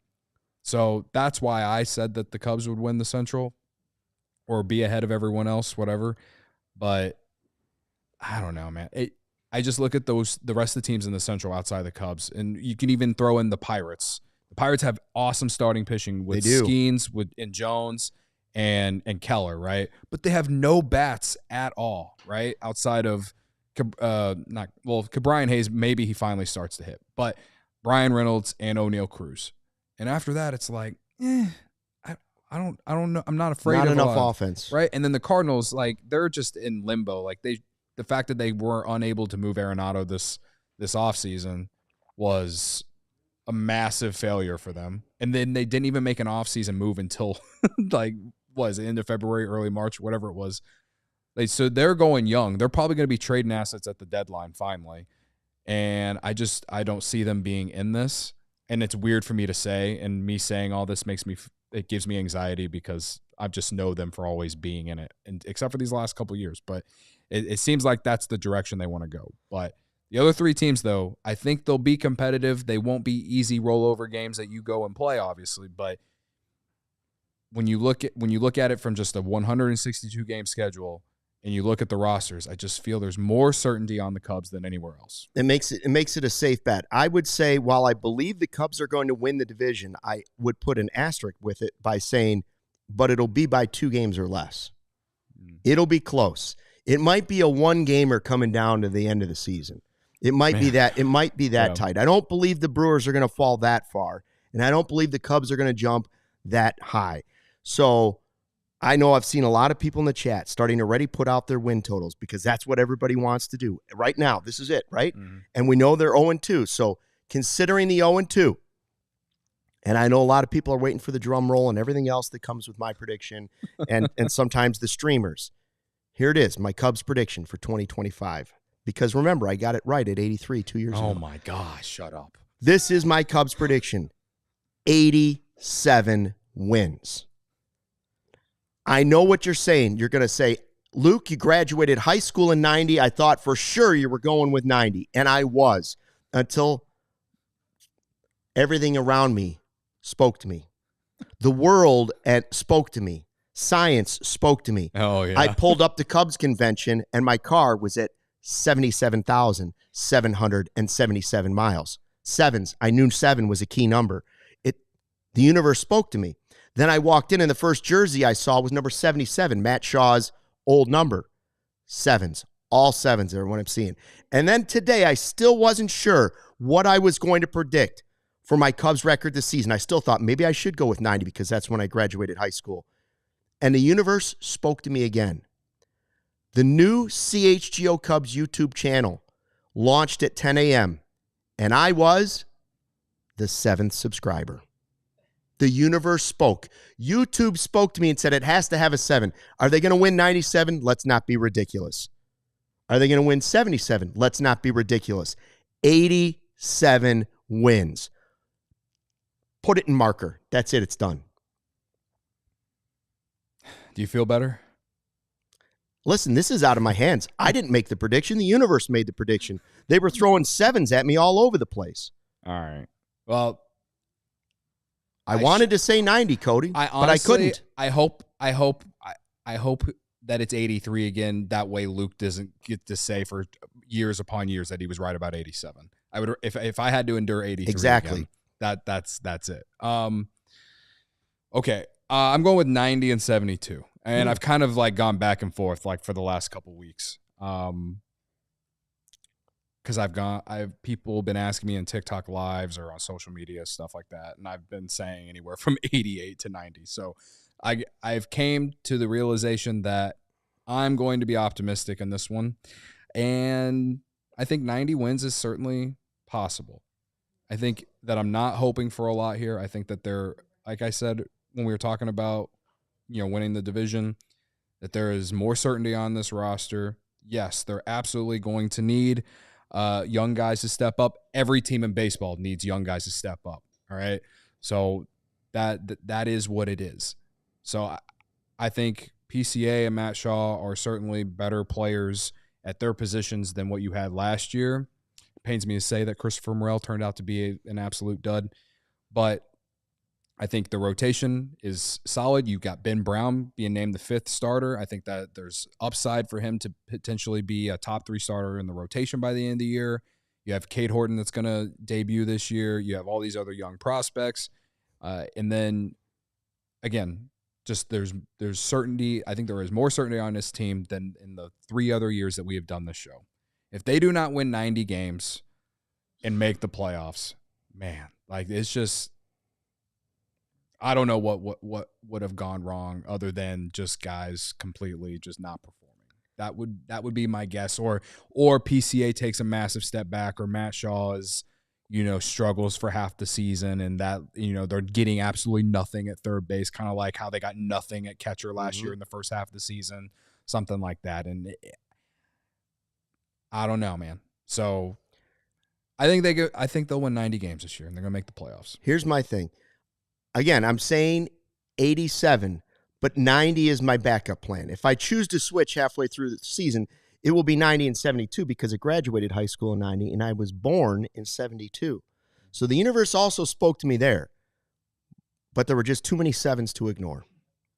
So that's why I said that the Cubs would win the Central or be ahead of everyone else, whatever. But I don't know, man. I just look at the rest of the teams in the Central outside the Cubs, and you can even throw in the Pirates. The Pirates have awesome starting pitching with Skeens, and Jones, and Keller, right? But they have no bats at all, right? Outside of Brian Hayes, maybe he finally starts to hit, but Brian Reynolds and O'Neal Cruz, and after that, it's like, I don't know. I'm not afraid. Not of enough offense, right? And then the Cardinals, like, they're just in limbo, like the fact that they were unable to move Arenado this offseason was a massive failure for them. And then they didn't even make an offseason move until the end of February, early March, whatever it was. So they're going young. They're probably going to be trading assets at the deadline finally. And I don't see them being in this. And it's weird for me to say, and me saying all this it gives me anxiety because I just know them for always being in it, and except for these last couple of years. But it seems like that's the direction they want to go. But the other three teams, though, I think they'll be competitive. They won't be easy rollover games that you go and play, obviously. But when you look at it from just a 162 game schedule and you look at the rosters, I just feel there's more certainty on the Cubs than anywhere else. It makes it a safe bet. I would say, while I believe the Cubs are going to win the division, I would put an asterisk with it by saying, but it'll be by 2 games or less. It'll be close. It might be a 1-gamer coming down to the end of the season. It might be that. It might be that tight. I don't believe the Brewers are going to fall that far, and I don't believe the Cubs are going to jump that high. So I know I've seen a lot of people in the chat starting to already put out their win totals because that's what everybody wants to do right now. This is it, right? Mm-hmm. And we know they're 0-2. So considering the 0-2, and I know a lot of people are waiting for the drum roll and everything else that comes with my prediction, and sometimes the streamers. Here it is, my Cubs prediction for 2025. Because remember, I got it right at 83 2 years ago. Oh, my gosh, shut up. This is my Cubs prediction. 87 wins. I know what you're saying. You're going to say, Luke, you graduated high school in 90. I thought for sure you were going with 90. And I was, until everything around me spoke to me. The world spoke to me. Science spoke to me. Oh, yeah. I pulled up the Cubs convention, and my car was at 77,777 miles. Sevens. I knew 7 was a key number. The universe spoke to me. Then I walked in, and the first jersey I saw was number 77, Matt Shaw's old number. 7s. All 7s are what I'm seeing. And then today, I still wasn't sure what I was going to predict for my Cubs record this season. I still thought maybe I should go with 90 because that's when I graduated high school. And the universe spoke to me again. The new CHGO Cubs YouTube channel launched at 10 a.m., and I was the 7th subscriber. The universe spoke. YouTube spoke to me and said it has to have a 7. Are they going to win 97? Let's not be ridiculous. Are they going to win 77? Let's not be ridiculous. 87 wins. Put it in marker. That's it. It's done. Do you feel better? Listen, this is out of my hands. I didn't make the prediction. The universe made the prediction. They were throwing sevens at me all over the place. All right. Well, I wanted to say 90, Cody, but I couldn't. I hope that it's 83 again. That way Luke doesn't get to say for years upon years that he was right about 87. I would if I had to endure 83 exactly. Again, that's it. Okay. I'm going with 90 and 72. And I've kind of like gone back and forth like for the last couple weeks. Because people been asking me in TikTok lives or on social media, stuff like that. And I've been saying anywhere from 88 to 90. So I've came to the realization that I'm going to be optimistic in this one. And I think 90 wins is certainly possible. I think that I'm not hoping for a lot here. I think that they're, like I said, when we were talking about, winning the division, that there is more certainty on this roster. Yes, they're absolutely going to need young guys to step up. Every team in baseball needs young guys to step up. All right. So that is what it is. So I think PCA and Matt Shaw are certainly better players at their positions than what you had last year. It pains me to say that Christopher Morel turned out to be an absolute dud, but I think the rotation is solid. You've got Ben Brown being named the 5th starter. I think that there's upside for him to potentially be a top 3 starter in the rotation by the end of the year. You have Cade Horton that's going to debut this year. You have all these other young prospects. And then, again, just there's certainty. I think there is more certainty on this team than in the 3 other years that we have done this show. If they do not win 90 games and make the playoffs, man, like it's just – I don't know what would have gone wrong other than just guys completely just not performing. That would be my guess. Or PCA takes a massive step back, or Matt Shaw is, struggles for half the season, and that, they're getting absolutely nothing at third base, kind of like how they got nothing at catcher last year in the first half of the season, something like that. And I don't know, man. So I think they'll win 90 games this year, and they're going to make the playoffs. Here's my thing. Again, I'm saying 87, but 90 is my backup plan. If I choose to switch halfway through the season, it will be 90 and 72 because I graduated high school in 90 and I was born in 72. So the universe also spoke to me there, but there were just too many sevens to ignore.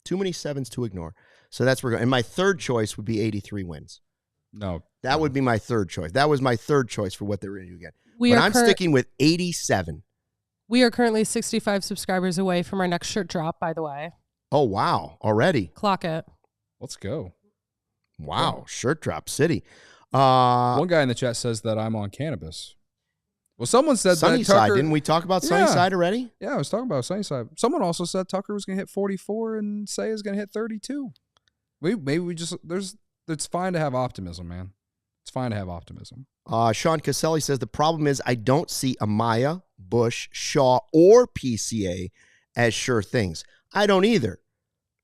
Too many sevens to ignore. So that's where we're going. And my third choice would be 83 wins. No. That would be my third choice. That was my third choice for what they were going to do again. But I'm sticking with 87. We are currently 65 subscribers away from our next shirt drop, by the way. Oh, wow. Already. Clock it. Let's go. Wow. Shirt drop city. One guy in the chat says that I'm on cannabis. Well, someone said Sunnyside. that Tucker, didn't we talk about Sunnyside already? Yeah, I was talking about Sunnyside. Someone also said Tucker was going to hit 44 and Say is going to hit 32. Maybe we just it's fine to have optimism, man. It's fine to have optimism. Sean Caselli says the problem is I don't see Amaya, Bush, Shaw, or PCA as sure things. I don't either.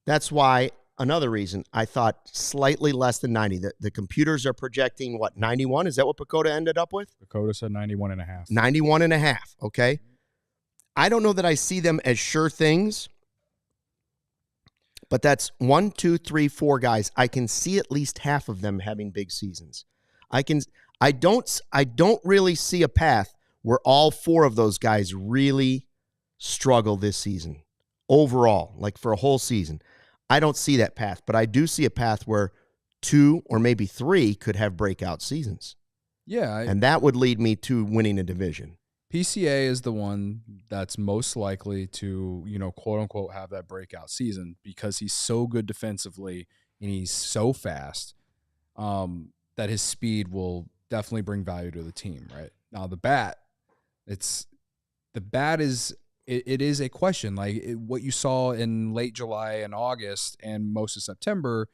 That's why another reason I thought slightly less than 90. The computers are projecting, 91? Is that what Pacoda ended up with? Pacoda said 91.5. 91.5, okay. I don't know that I see them as sure things, but that's 1, 2, 3, 4 guys. I can see at least half of them having big seasons. I don't really see a path where all 4 of those guys really struggle this season overall, like for a whole season. I don't see that path, but I do see a path where 2 or maybe 3 could have breakout seasons. Yeah. And that would lead me to winning a division. PCA is the one that's most likely to, quote unquote, have that breakout season because he's so good defensively and he's so fast that his speed will definitely bring value to the team, right? Now the bat is a question. Like what you saw in late July and August and most of September,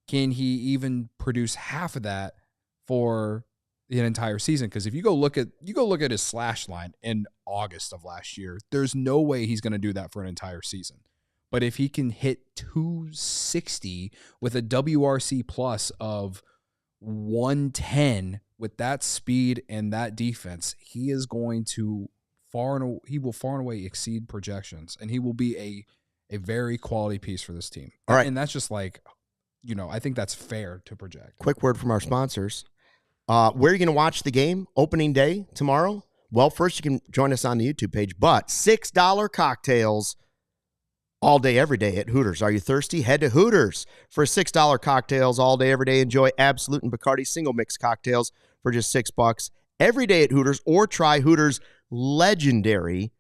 can he even produce half of that for the entire season? Because if you go look at his slash line in August of last year, there's no way he's going to do that for an entire season. But if he can hit 260 with a WRC plus of 110 with that speed and that defense, he is going to far and away exceed projections, and he will be a very quality piece for this team. All right. And that's just like, I think that's fair to project. Quick word from our sponsors. Where are you going to watch the game opening day tomorrow? Well, first you can join us on the YouTube page, but $6 cocktails all day, every day at Hooters. Are you thirsty? Head to Hooters for $6 cocktails all day, every day. Enjoy Absolute and Bacardi single mix cocktails for just $6 every day at Hooters, or try Hooters' legendary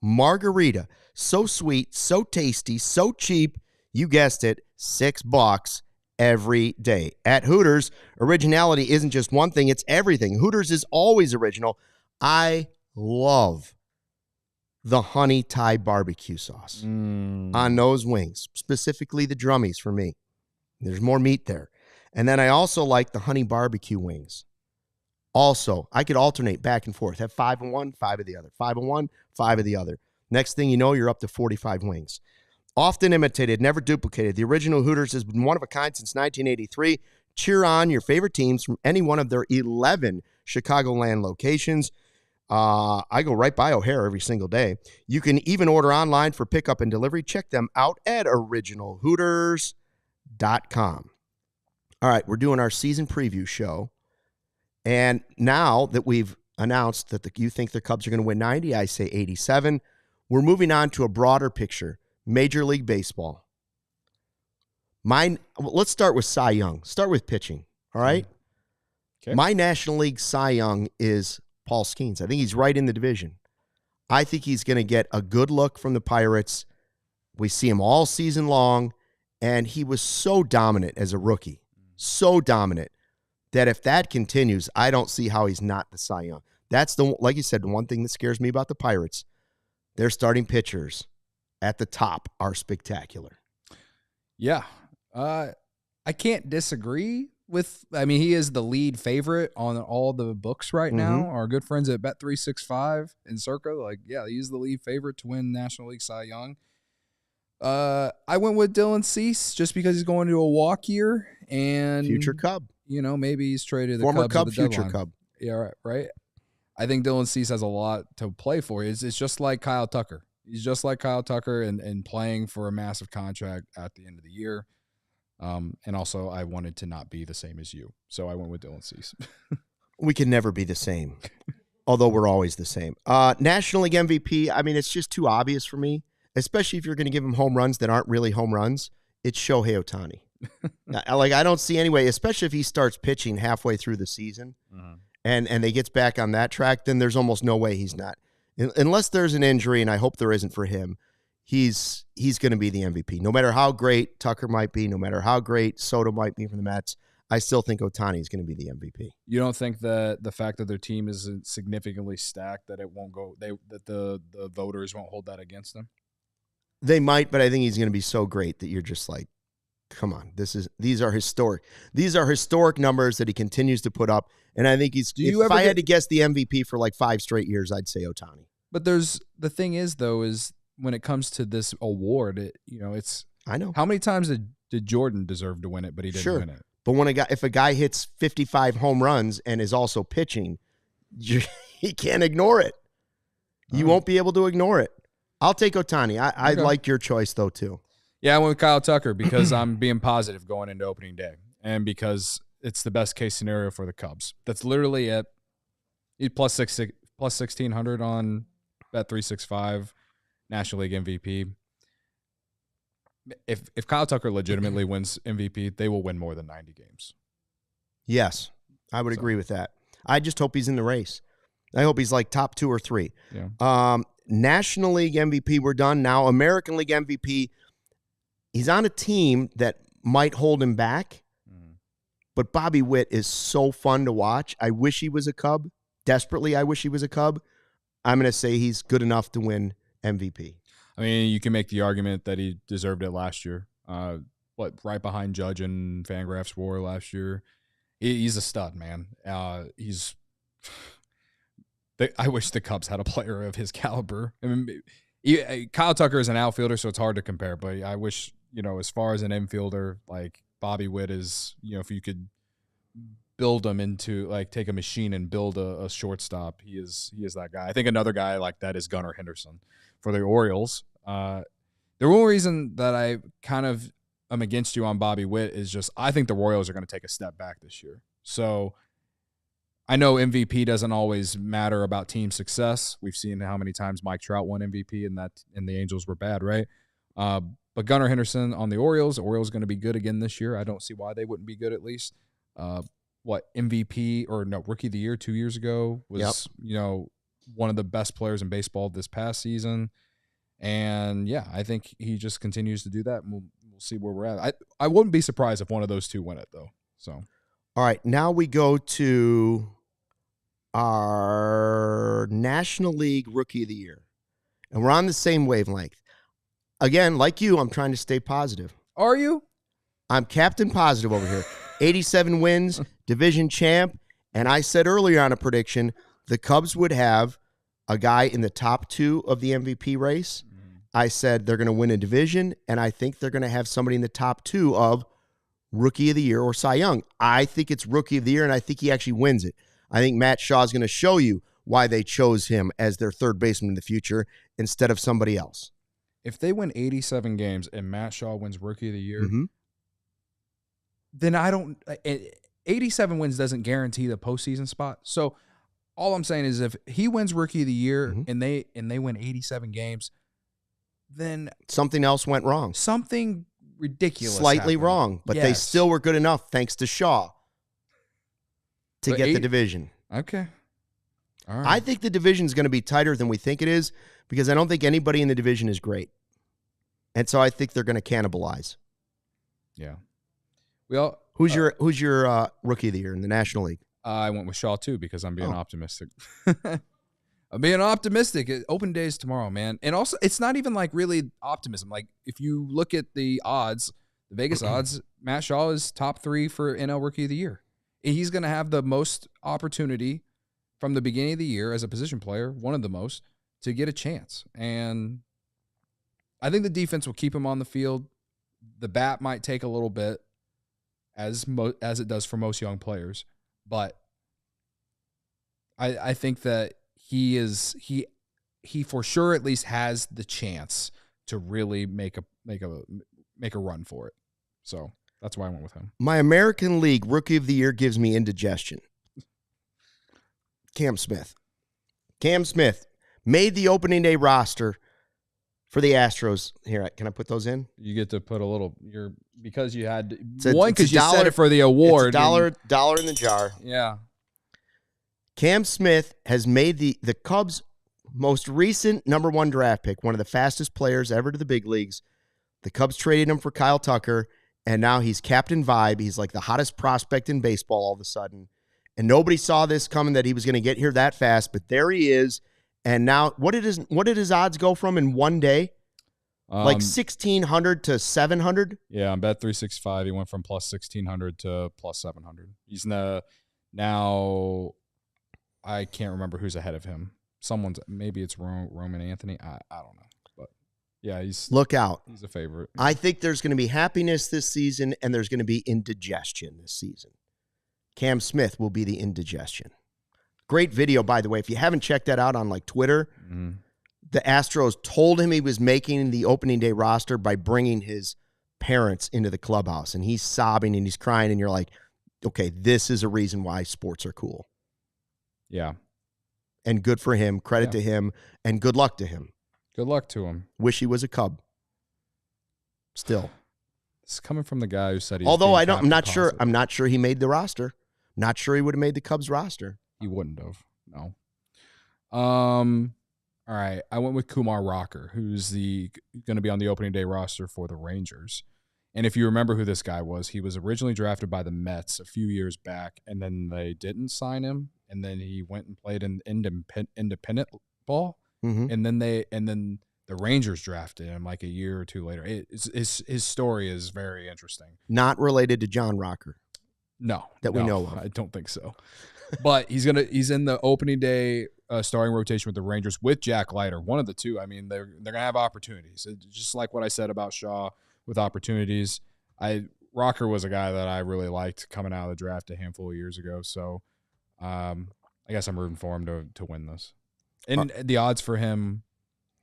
margarita. So sweet, so tasty, so cheap. You guessed it, $6 every day. At Hooters, originality isn't just one thing, it's everything. Hooters is always original. I love the honey Thai barbecue sauce on those wings, specifically the drummies for me. There's more meat there. And then I also like the honey barbecue wings. Also, I could alternate back and forth, have 5 of one, 5 of the other, 5 of one, 5 of the other. Next thing you know, you're up to 45 wings. Often imitated, never duplicated. The original Hooters has been one of a kind since 1983. Cheer on your favorite teams from any one of their 11 Chicagoland locations. I go right by O'Hare every single day. You can even order online for pickup and delivery. Check them out at originalhooters.com. All right, we're doing our season preview show. And now that we've announced that you think the Cubs are going to win 90, I say 87. We're moving on to a broader picture. Major League Baseball. Let's start with Cy Young. Start with pitching, all right? Okay. My National League Cy Young is Paul Skeens. I think he's right in the division. I think he's going to get a good look from the Pirates. We see him all season long, and he was so dominant as a rookie, so dominant, that if that continues, I don't see how he's not the Cy Young. That's, like you said, the one thing that scares me about the Pirates. Their starting pitchers at the top are spectacular. Yeah. I can't disagree with, he is the lead favorite on all the books right now. Our good friends at Bet365 and Circa, he's the lead favorite to win National League Cy Young. I went with Dylan Cease just because he's going to a walk year and future Cub. Maybe he's traded the former Cubs Cub, at the future deadline. Cub. Yeah, right. I think Dylan Cease has a lot to play for. It's just like Kyle Tucker. He's just like Kyle Tucker and playing for a massive contract at the end of the year. And also, I wanted to not be the same as you, so I went with Dylan Cease. We can never be the same, although we're always the same. National League MVP, it's just too obvious for me, especially if you're going to give him home runs that aren't really home runs. It's Shohei Ohtani. I don't see any way, especially if he starts pitching halfway through the season and they gets back on that track, then there's almost no way he's not. Unless there's an injury, and I hope there isn't for him, he's going to be the MVP. No matter how great Tucker might be, no matter how great Soto might be from the Mets, I still think Ohtani is going to be the MVP. You don't think that the fact that their team is significantly stacked that it won't go that the voters won't hold that against them? They might, but I think he's going to be so great that you're just like, come on, these are historic. These are historic numbers that he continues to put up, and I think if I had to guess the MVP for 5 straight years, I'd say Ohtani. But the thing is when it comes to this award, it's I know how many times did Jordan deserve to win it, but he didn't win it. But if a guy hits 55 home runs and is also pitching, he can't ignore it. You won't be able to ignore it. I'll take Ohtani. I like your choice though too. Yeah, I went with Kyle Tucker because I'm being positive going into opening day, and because it's the best case scenario for the Cubs. That's literally at plus 1,600 on Bet365, National League MVP. If Kyle Tucker legitimately wins MVP, they will win more than 90 games. Yes, I would agree with that. I just hope he's in the race. I hope he's top 2 or 3. Yeah. National League MVP, we're done. Now, American League MVP, he's on a team that might hold him back, but Bobby Witt is so fun to watch. I wish he was a Cub. Desperately, I wish he was a Cub. I'm going to say he's good enough to win MVP. You can make the argument that he deserved it last year. Right behind Judge and Fangraphs WAR last year. He's a stud, man. I wish the Cubs had a player of his caliber. Kyle Tucker is an outfielder, so it's hard to compare. But I wish, as far as an infielder, Bobby Witt is, if you could build him into like take a machine and build a shortstop. He is that guy. I think another guy like that is Gunnar Henderson for the Orioles. The one reason that I kind of am against you on Bobby Witt is just I think the Royals are going to take a step back this year. So I know MVP doesn't always matter about team success. We've seen how many times Mike Trout won MVP and the Angels were bad, right? But Gunnar Henderson on the Orioles are going to be good again this year. I don't see why they wouldn't be good at least. MVP or no, Rookie of the Year 2 years ago was, one of the best players in baseball this past season. And yeah, I think he just continues to do that. And we'll see where we're at. I wouldn't be surprised if one of those two win it though. So, all right, now we go to our National League Rookie of the Year, and we're on the same wavelength. Again, like you, I'm trying to stay positive. Are you? I'm Captain Positive over here. 87 wins, division champ, and I said earlier on a prediction the Cubs would have a guy in the top 2 of the MVP race. I said they're going to win a division, and I think they're going to have somebody in the top 2 of Rookie of the Year or Cy Young. I think it's Rookie of the Year, and I think he actually wins it. I think Matt Shaw is going to show you why they chose him as their third baseman in the future instead of somebody else. If they win 87 games and Matt Shaw wins Rookie of the Year, then 87 wins doesn't guarantee the postseason spot. So all I'm saying is if he wins Rookie of the Year and they win 87 games, then something else went wrong. Something ridiculous. Slightly happened. wrong, but they still were good enough thanks to Shaw to get the division. Okay. All right. I think the division is going to be tighter than we think it is because I don't think anybody in the division is great. And so I think they're going to cannibalize. Yeah. Well, who's your Rookie of the Year in the National League? I went with Shaw too because I'm being optimistic. I'm being optimistic. Open day is tomorrow, man. And also, it's not even like really optimism. Like if you look at the odds, the Vegas odds, Matt Shaw is top 3 for NL Rookie of the Year. He's going to have the most opportunity from the beginning of the year as a position player, one of the most, to get a chance. And I think the defense will keep him on the field. The bat might take a little bit, as it does for most young players. But I think that he for sure at least has the chance to really make a run for it. So that's why I went with him. My American League Rookie of the Year gives me indigestion. Cam Smith. Cam Smith made the opening day roster for the Astros. Here, can I put those in? You get to put a little. Because you had one because you said it for the award. It's dollar in the jar. Yeah. Cam Smith has made the Cubs' most recent number 1 draft pick, one of the fastest players ever to the big leagues. The Cubs traded him for Kyle Tucker, and now he's Captain Vibe. He's like the hottest prospect in baseball all of a sudden. And nobody saw this coming that he was going to get here that fast, but there he is. And now, what did his odds go from in one day? Like 1,600 to 700? Yeah, on Bet365, he went from plus 1,600 to plus 700. He's now I can't remember who's ahead of him. Maybe it's Roman Anthony. I don't know. But yeah, look out. He's a favorite. I think there's going to be happiness this season, and there's going to be indigestion this season. Cam Smith will be the indigestion. Great video, by the way. If you haven't checked that out on like Twitter, the Astros told him he was making the opening day roster by bringing his parents into the clubhouse, and he's sobbing and he's crying, and you're like, okay, this is a reason why sports are cool. Yeah. And good for him. Credit to him, and good luck to him. Good luck to him. Wish he was a Cub. Still. It's coming from the guy who said he's although I'm not sure he made the roster. Not sure he would have made the Cubs roster. He wouldn't have. No. All right. I went with Kumar Rocker, who's going to be on the opening day roster for the Rangers. And if you remember who this guy was, he was originally drafted by the Mets a few years back, and then they didn't sign him, and then he went and played in independent ball, and then the Rangers drafted him like a year or two later. His story is very interesting. Not related to John Rocker. No, we know of. I don't think so. But he's in the opening day starting rotation with the Rangers with Jack Leiter, one of the two. I mean, they're gonna have opportunities. It's just like what I said about Shaw with opportunities. Rocker was a guy that I really liked coming out of the draft a handful of years ago. So I guess I'm rooting for him to win this. And the odds for him,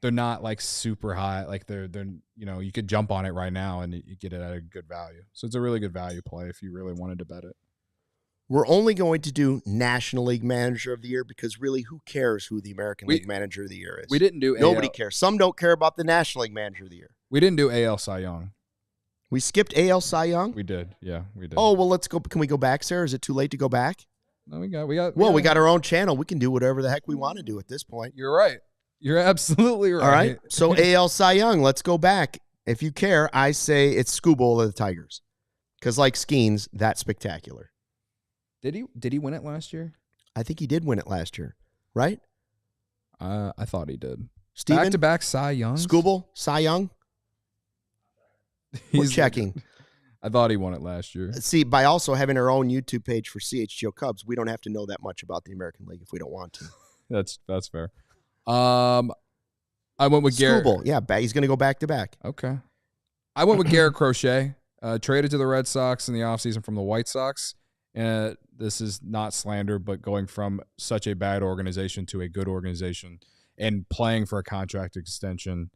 they're not like super high. Like they're you could jump on it right now and you get it at a good value. So it's a really good value play if you really wanted to bet it. We're only going to do National League Manager of the Year because really, who cares who the American League Manager of the Year is? We didn't do Nobody cares. Some don't care about the National League Manager of the Year. We didn't do AL Cy Young. We skipped AL Cy Young? We did. Yeah, we did. Oh, well, let's go. Can we go back, Sarah? Is it too late to go back? No, we got. Well, we got our own channel. We can do whatever the heck we want to do at this point. You're right. You're absolutely right. All right. So AL Cy Young, let's go back. If you care, I say it's Scooble of the Tigers. Because like Skeens, that's spectacular. Did he win it last year? I think he did win it last year, right? I thought he did. Steven? Back-to-back Cy Young? Scooble? Cy Young? We're checking. I thought he won it last year. See, by also having our own YouTube page for CHGO Cubs, we don't have to know that much about the American League if we don't want to. That's fair. I went with Garrett. Scooble. Yeah, he's going to go back-to-back. Okay. I went with Garrett Crochet. Traded to the Red Sox in the offseason from the White Sox. This is not slander, but going from such a bad organization to a good organization and playing for a contract extension,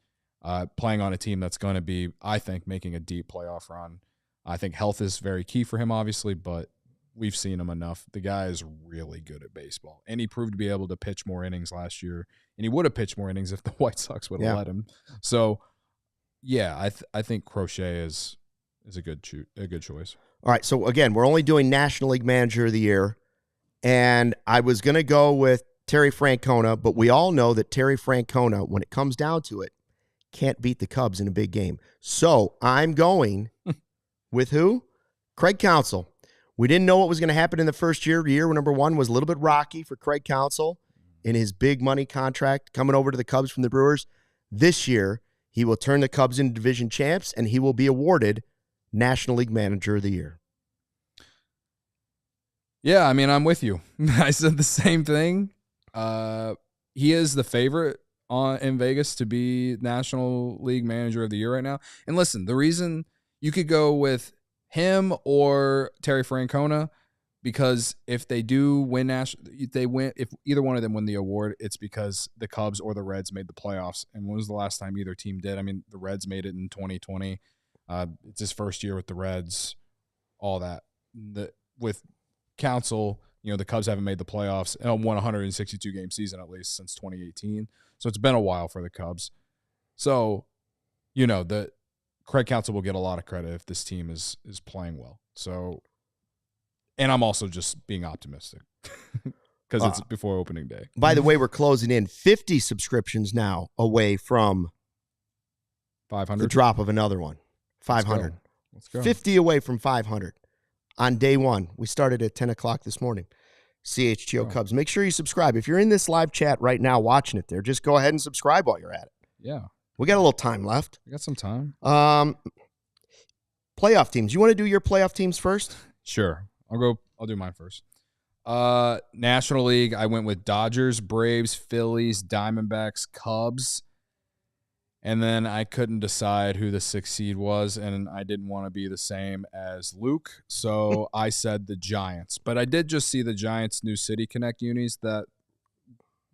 playing on a team that's going to be, I think, making a deep playoff run. I think health is very key for him, obviously, but we've seen him enough. The guy is really good at baseball, and he proved to be able to pitch more innings last year, and he would have pitched more innings if the White Sox would have let him. So, yeah, I think Crochet is a good choice. All right, so again, we're only doing National League Manager of the Year, and I was going to go with Terry Francona, but we all know that Terry Francona, when it comes down to it, can't beat the Cubs in a big game. So I'm going with who? Craig Counsell. We didn't know what was going to happen in the first year. Year number one was a little bit rocky for Craig Counsell in his big money contract coming over to the Cubs from the Brewers. This year, he will turn the Cubs into division champs, and he will be awarded National League Manager of the Year. Yeah, I mean, I'm with you. I said the same thing. He is the favorite in Vegas to be National League Manager of the Year right now. And listen, the reason you could go with him or Terry Francona, because if they do win if either one of them win the award, it's because the Cubs or the Reds made the playoffs. And when was the last time either team did? I mean, the Reds made it in 2020. It's his first year with the Reds, all that. With Counsell, the Cubs haven't made the playoffs and won a 162-game season at least since 2018. So it's been a while for the Cubs. So, the Craig Counsell will get a lot of credit if this team is playing well. So, and I'm also just being optimistic because it's before opening day. By the way, we're closing in 50 subscriptions now away from 500. The drop of another one. 500. Let's go. 50 away from 500 on day one. We started at 10 o'clock this morning. CHGO Cubs. Make sure you subscribe. If you're in this live chat right now watching it there, just go ahead and subscribe while you're at it. Yeah. We got a little time left. We got some time. Playoff teams. You want to do your playoff teams first? Sure. I'll do mine first. National League, I went with Dodgers, Braves, Phillies, Diamondbacks, Cubs. And then I couldn't decide who the 6th seed was, and I didn't want to be the same as Luke, so I said the Giants. But I did just see the Giants' new City Connect unis that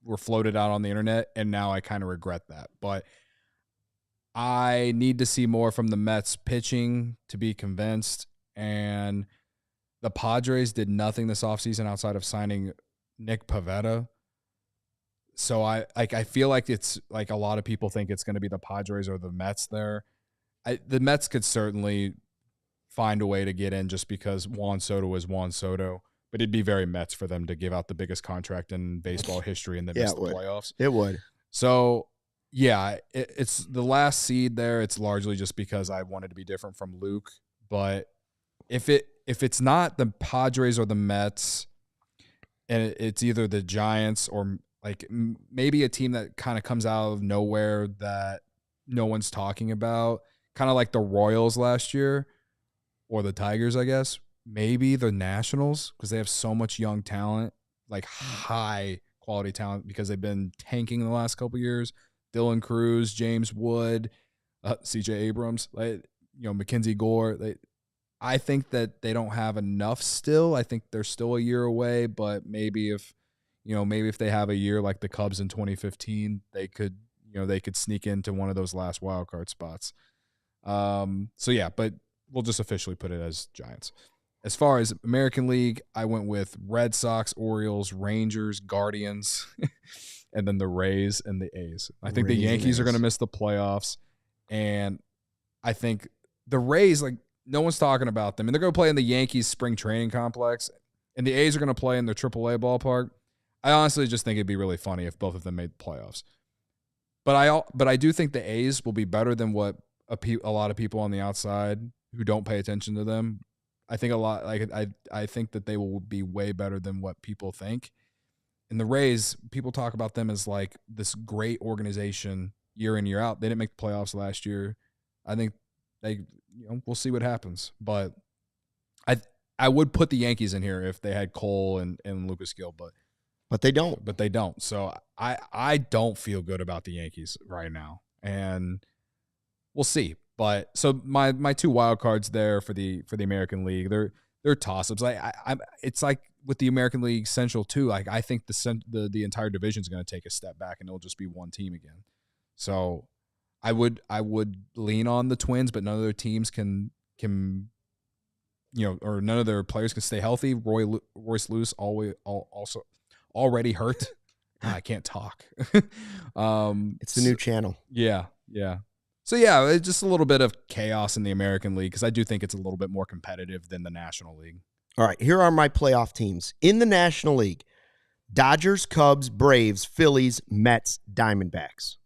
were floated out on the internet, and now I kind of regret that. But I need to see more from the Mets pitching to be convinced, and the Padres did nothing this offseason outside of signing Nick Pivetta. So I feel like it's like a lot of people think it's going to be the Padres or the Mets there. The Mets could certainly find a way to get in just because Juan Soto is Juan Soto, but it'd be very Mets for them to give out the biggest contract in baseball history and then miss the playoffs. It would. So, yeah, it's the last seed there. It's largely just because I wanted to be different from Luke. But if it's not the Padres or the Mets, and it's either the Giants or like maybe a team that kind of comes out of nowhere that no one's talking about, kind of like the Royals last year or the Tigers, I guess. Maybe the Nationals because they have so much young talent, like high quality talent because they've been tanking the last couple of years. Dylan Cruz, James Wood, CJ Abrams, Mackenzie Gore. I think that they don't have enough still. I think they're still a year away, but maybe if they have a year like the Cubs in 2015, they could sneak into one of those last wild card spots. So yeah, but we'll just officially put it as Giants. As far as American League, I went with Red Sox, Orioles, Rangers, Guardians, and then the Rays and the A's. I think the Yankees are going to miss the playoffs, and I think the Rays, like, no one's talking about them, and they're going to play in the Yankees spring training complex, and the A's are going to play in their AAA ballpark. I honestly just think it'd be really funny if both of them made the playoffs. But I do think the A's will be better than what a lot of people on the outside who don't pay attention to them. I think I think that they will be way better than what people think. And the Rays, people talk about them as like this great organization year in, year out. They didn't make the playoffs last year. I think we'll see what happens. But I would put the Yankees in here if they had Cole and Lucas Gill, but they don't. But they don't. So I don't feel good about the Yankees right now. And we'll see. But so my two wild cards there for the American League, they're toss-ups. It's like with the American League Central too. Like, I think the entire division is going to take a step back and it'll just be one team again. So I would lean on the Twins, but none of their teams can or none of their players can stay healthy. Royce Lewis also already hurt. I can't talk. It's the new channel. Yeah. So, yeah, it's just a little bit of chaos in the American League because I do think it's a little bit more competitive than the National League. All right, here are my playoff teams. In the National League, Dodgers, Cubs, Braves, Phillies, Mets, Diamondbacks.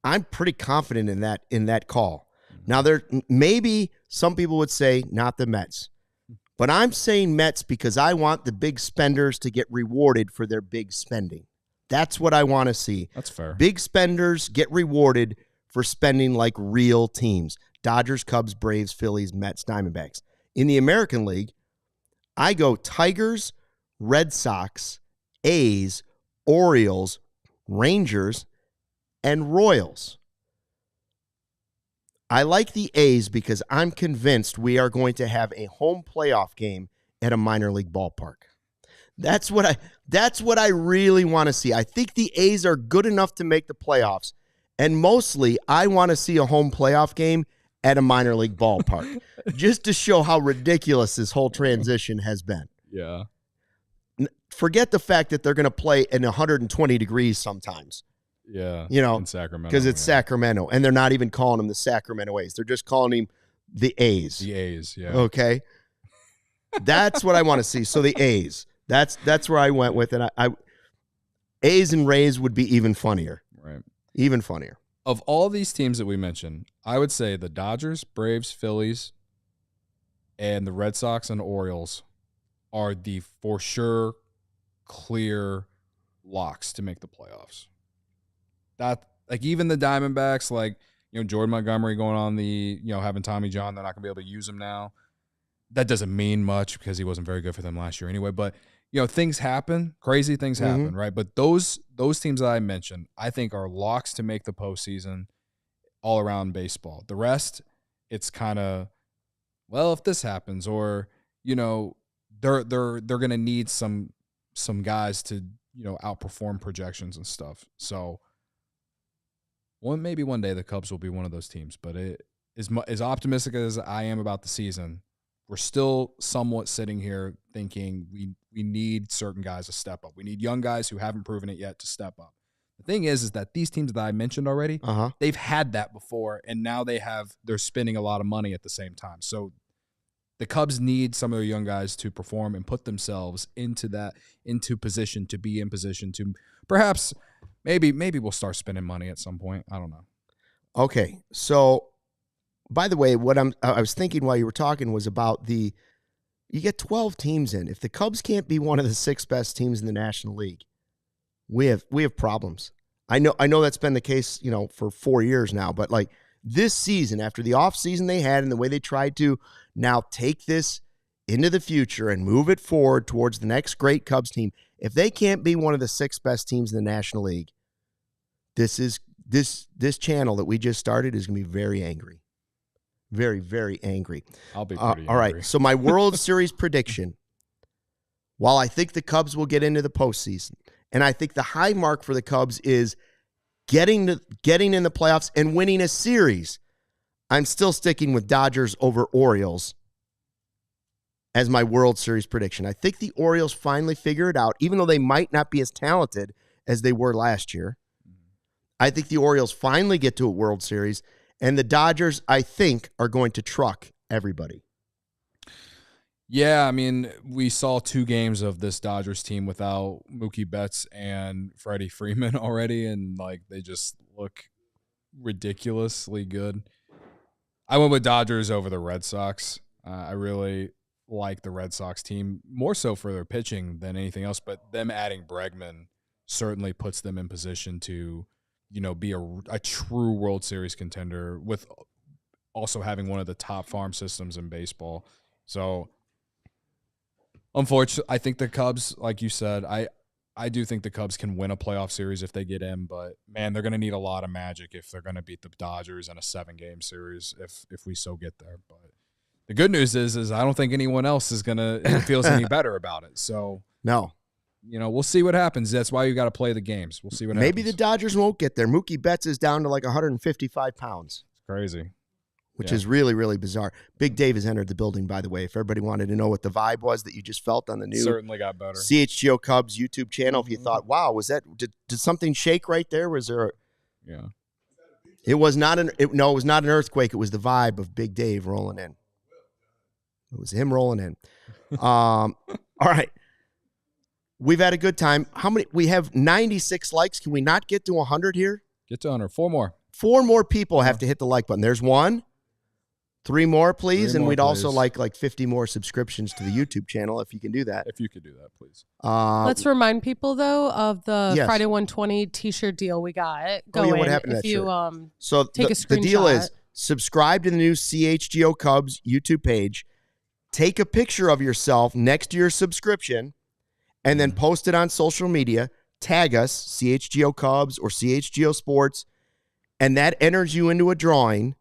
I'm pretty confident in that call. Now, there maybe some people would say not the Mets, but I'm saying Mets because I want the big spenders to get rewarded for their big spending. That's what I want to see. That's fair. Big spenders get rewarded for spending like real teams. Dodgers, Cubs, Braves, Phillies, Mets, Diamondbacks. In the American League, I go Tigers, Red Sox, A's, Orioles, Rangers, and Royals. I like the A's because I'm convinced we are going to have a home playoff game at a minor league ballpark. That's what I really want to see. I think the A's are good enough to make the playoffs. And mostly, I want to see a home playoff game at a minor league ballpark just to show how ridiculous this whole transition has been. Yeah. Forget the fact that they're going to play in 120 degrees sometimes. Yeah. In Sacramento. Because it's Sacramento. And they're not even calling them the Sacramento A's. They're just calling them the A's. The A's, yeah. Okay. That's what I want to see. So the A's. That's where I went with it. I A's and Rays would be even funnier. Right. Even funnier. Of all these teams that we mentioned, I would say the Dodgers, Braves, Phillies, and the Red Sox and Orioles are the for sure clear locks to make the playoffs. That, like, even the Diamondbacks, like, Jordan Montgomery going on having Tommy John, they're not going to be able to use him now. That doesn't mean much because he wasn't very good for them last year anyway. But, things happen. Crazy things happen, right? But those teams that I mentioned, I think are locks to make the postseason all around baseball. The rest, it's kind of, well, if this happens, or, they're going to need some guys to, outperform projections and stuff. So, maybe one day the Cubs will be one of those teams. But as optimistic as I am about the season, we're still somewhat sitting here thinking we need certain guys to step up. We need young guys who haven't proven it yet to step up. The thing is that these teams that I mentioned already, they've had that before, and now they're spending a lot of money at the same time. So the Cubs need some of their young guys to perform and put themselves into position to be in position to perhaps maybe we'll start spending money at some point. I don't know. Okay, so by the way, what I was thinking while you were talking was about you get 12 teams in. If the Cubs can't be one of the 6 best teams in the National League, we have problems. I know that's been the case, for 4 years now, but like this season, after the offseason they had and the way they tried to now take this into the future and move it forward towards the next great Cubs team, if they can't be one of the 6 best teams in the National League, this channel that we just started is going to be very angry. Very, very angry. I'll be pretty angry. All right, so my World Series prediction, while I think the Cubs will get into the postseason, and I think the high mark for the Cubs is getting in the playoffs and winning a series, I'm still sticking with Dodgers over Orioles as my World Series prediction. I think the Orioles finally figure it out, even though they might not be as talented as they were last year. I think the Orioles finally get to a World Series, and the Dodgers, I think, are going to truck everybody. Yeah, I mean, we saw 2 games of this Dodgers team without Mookie Betts and Freddie Freeman already, and like they just look ridiculously good. I went with Dodgers over the Red Sox. I really like the Red Sox team, more so for their pitching than anything else, but them adding Bregman certainly puts them in position to, be a true World Series contender with also having one of the top farm systems in baseball. So, unfortunately, I think the Cubs, like you said, I do think the Cubs can win a playoff series if they get in, but, man, they're going to need a lot of magic if they're going to beat the Dodgers in a 7-game series if we so get there. But the good news is I don't think anyone else is going to feels any better about it. So, no. We'll see what happens. That's why you got to play the games. We'll see what happens. Maybe the Dodgers won't get there. Mookie Betts is down to like 155 pounds. It's crazy. Which is really, really bizarre. Big Dave has entered the building, by the way. If everybody wanted to know what the vibe was that you just felt on the new certainly got better CHGO Cubs YouTube channel, if you thought, wow, was that did something shake right there? Was there It was not it was not an earthquake. It was the vibe of Big Dave rolling in. It was him rolling in. All right. We've had a good time. How many? We have 96 likes. Can we not get to 100 here? Get to 100. 4 more. 4 more people have to hit the like button. There's 1. 3 more, please. 3 and more, we'd also please. like 50 more subscriptions to the YouTube channel if you can do that. If you could do that, please. Let's remind people, though, of the Friday 120 T-shirt deal we got going. What happened to that shirt? So take a screenshot. The deal is subscribe to the new CHGO Cubs YouTube page, take a picture of yourself next to your subscription, and then post it on social media, tag us, CHGO Cubs or CHGO Sports, and that enters you into a drawing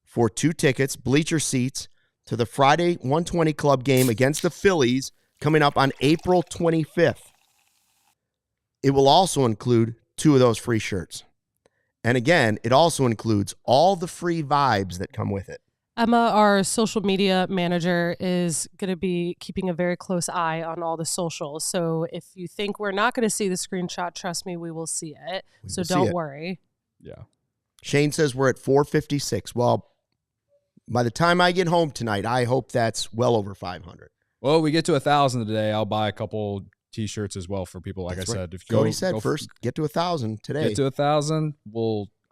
for 2 tickets, bleacher seats, to the Friday 120 Club game against the Phillies coming up on April 25th. It will also include 2 of those free shirts. And again, it also includes all the free vibes that come with it. Emma, our social media manager, is going to be keeping a very close eye on all the socials. So if you think we're not going to see the screenshot, trust me, we will see it. So don't worry. Yeah. Shane says we're at 456. Well, by the time I get home tonight, I hope that's well over 500. Well, we get to 1,000 today. I'll buy a couple T-shirts as well for people. Like That's I right. said, if Cody said first, get to 1,000 today. Get to 1,000.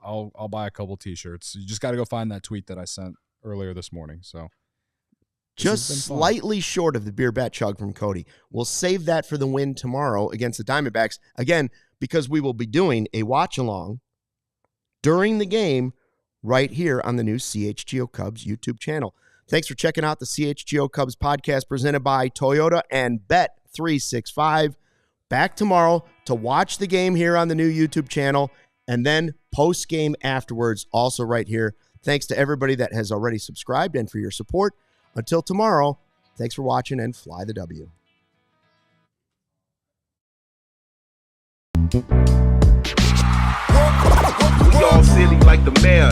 I'll buy a couple T-shirts. You just got to go find that tweet that I sent earlier this morning. So just slightly short of the beer bat chug from Cody. We'll save that for the win tomorrow against the Diamondbacks. Again, because we will be doing a watch along during the game right here on the new CHGO Cubs YouTube channel. Thanks for checking out the CHGO Cubs podcast presented by Toyota and Bet365. Back tomorrow to watch the game here on the new YouTube channel and then post-game afterwards also right here. Thanks to everybody that has already subscribed and for your support. Until tomorrow, thanks for watching and fly the W. We all silly like the mayor.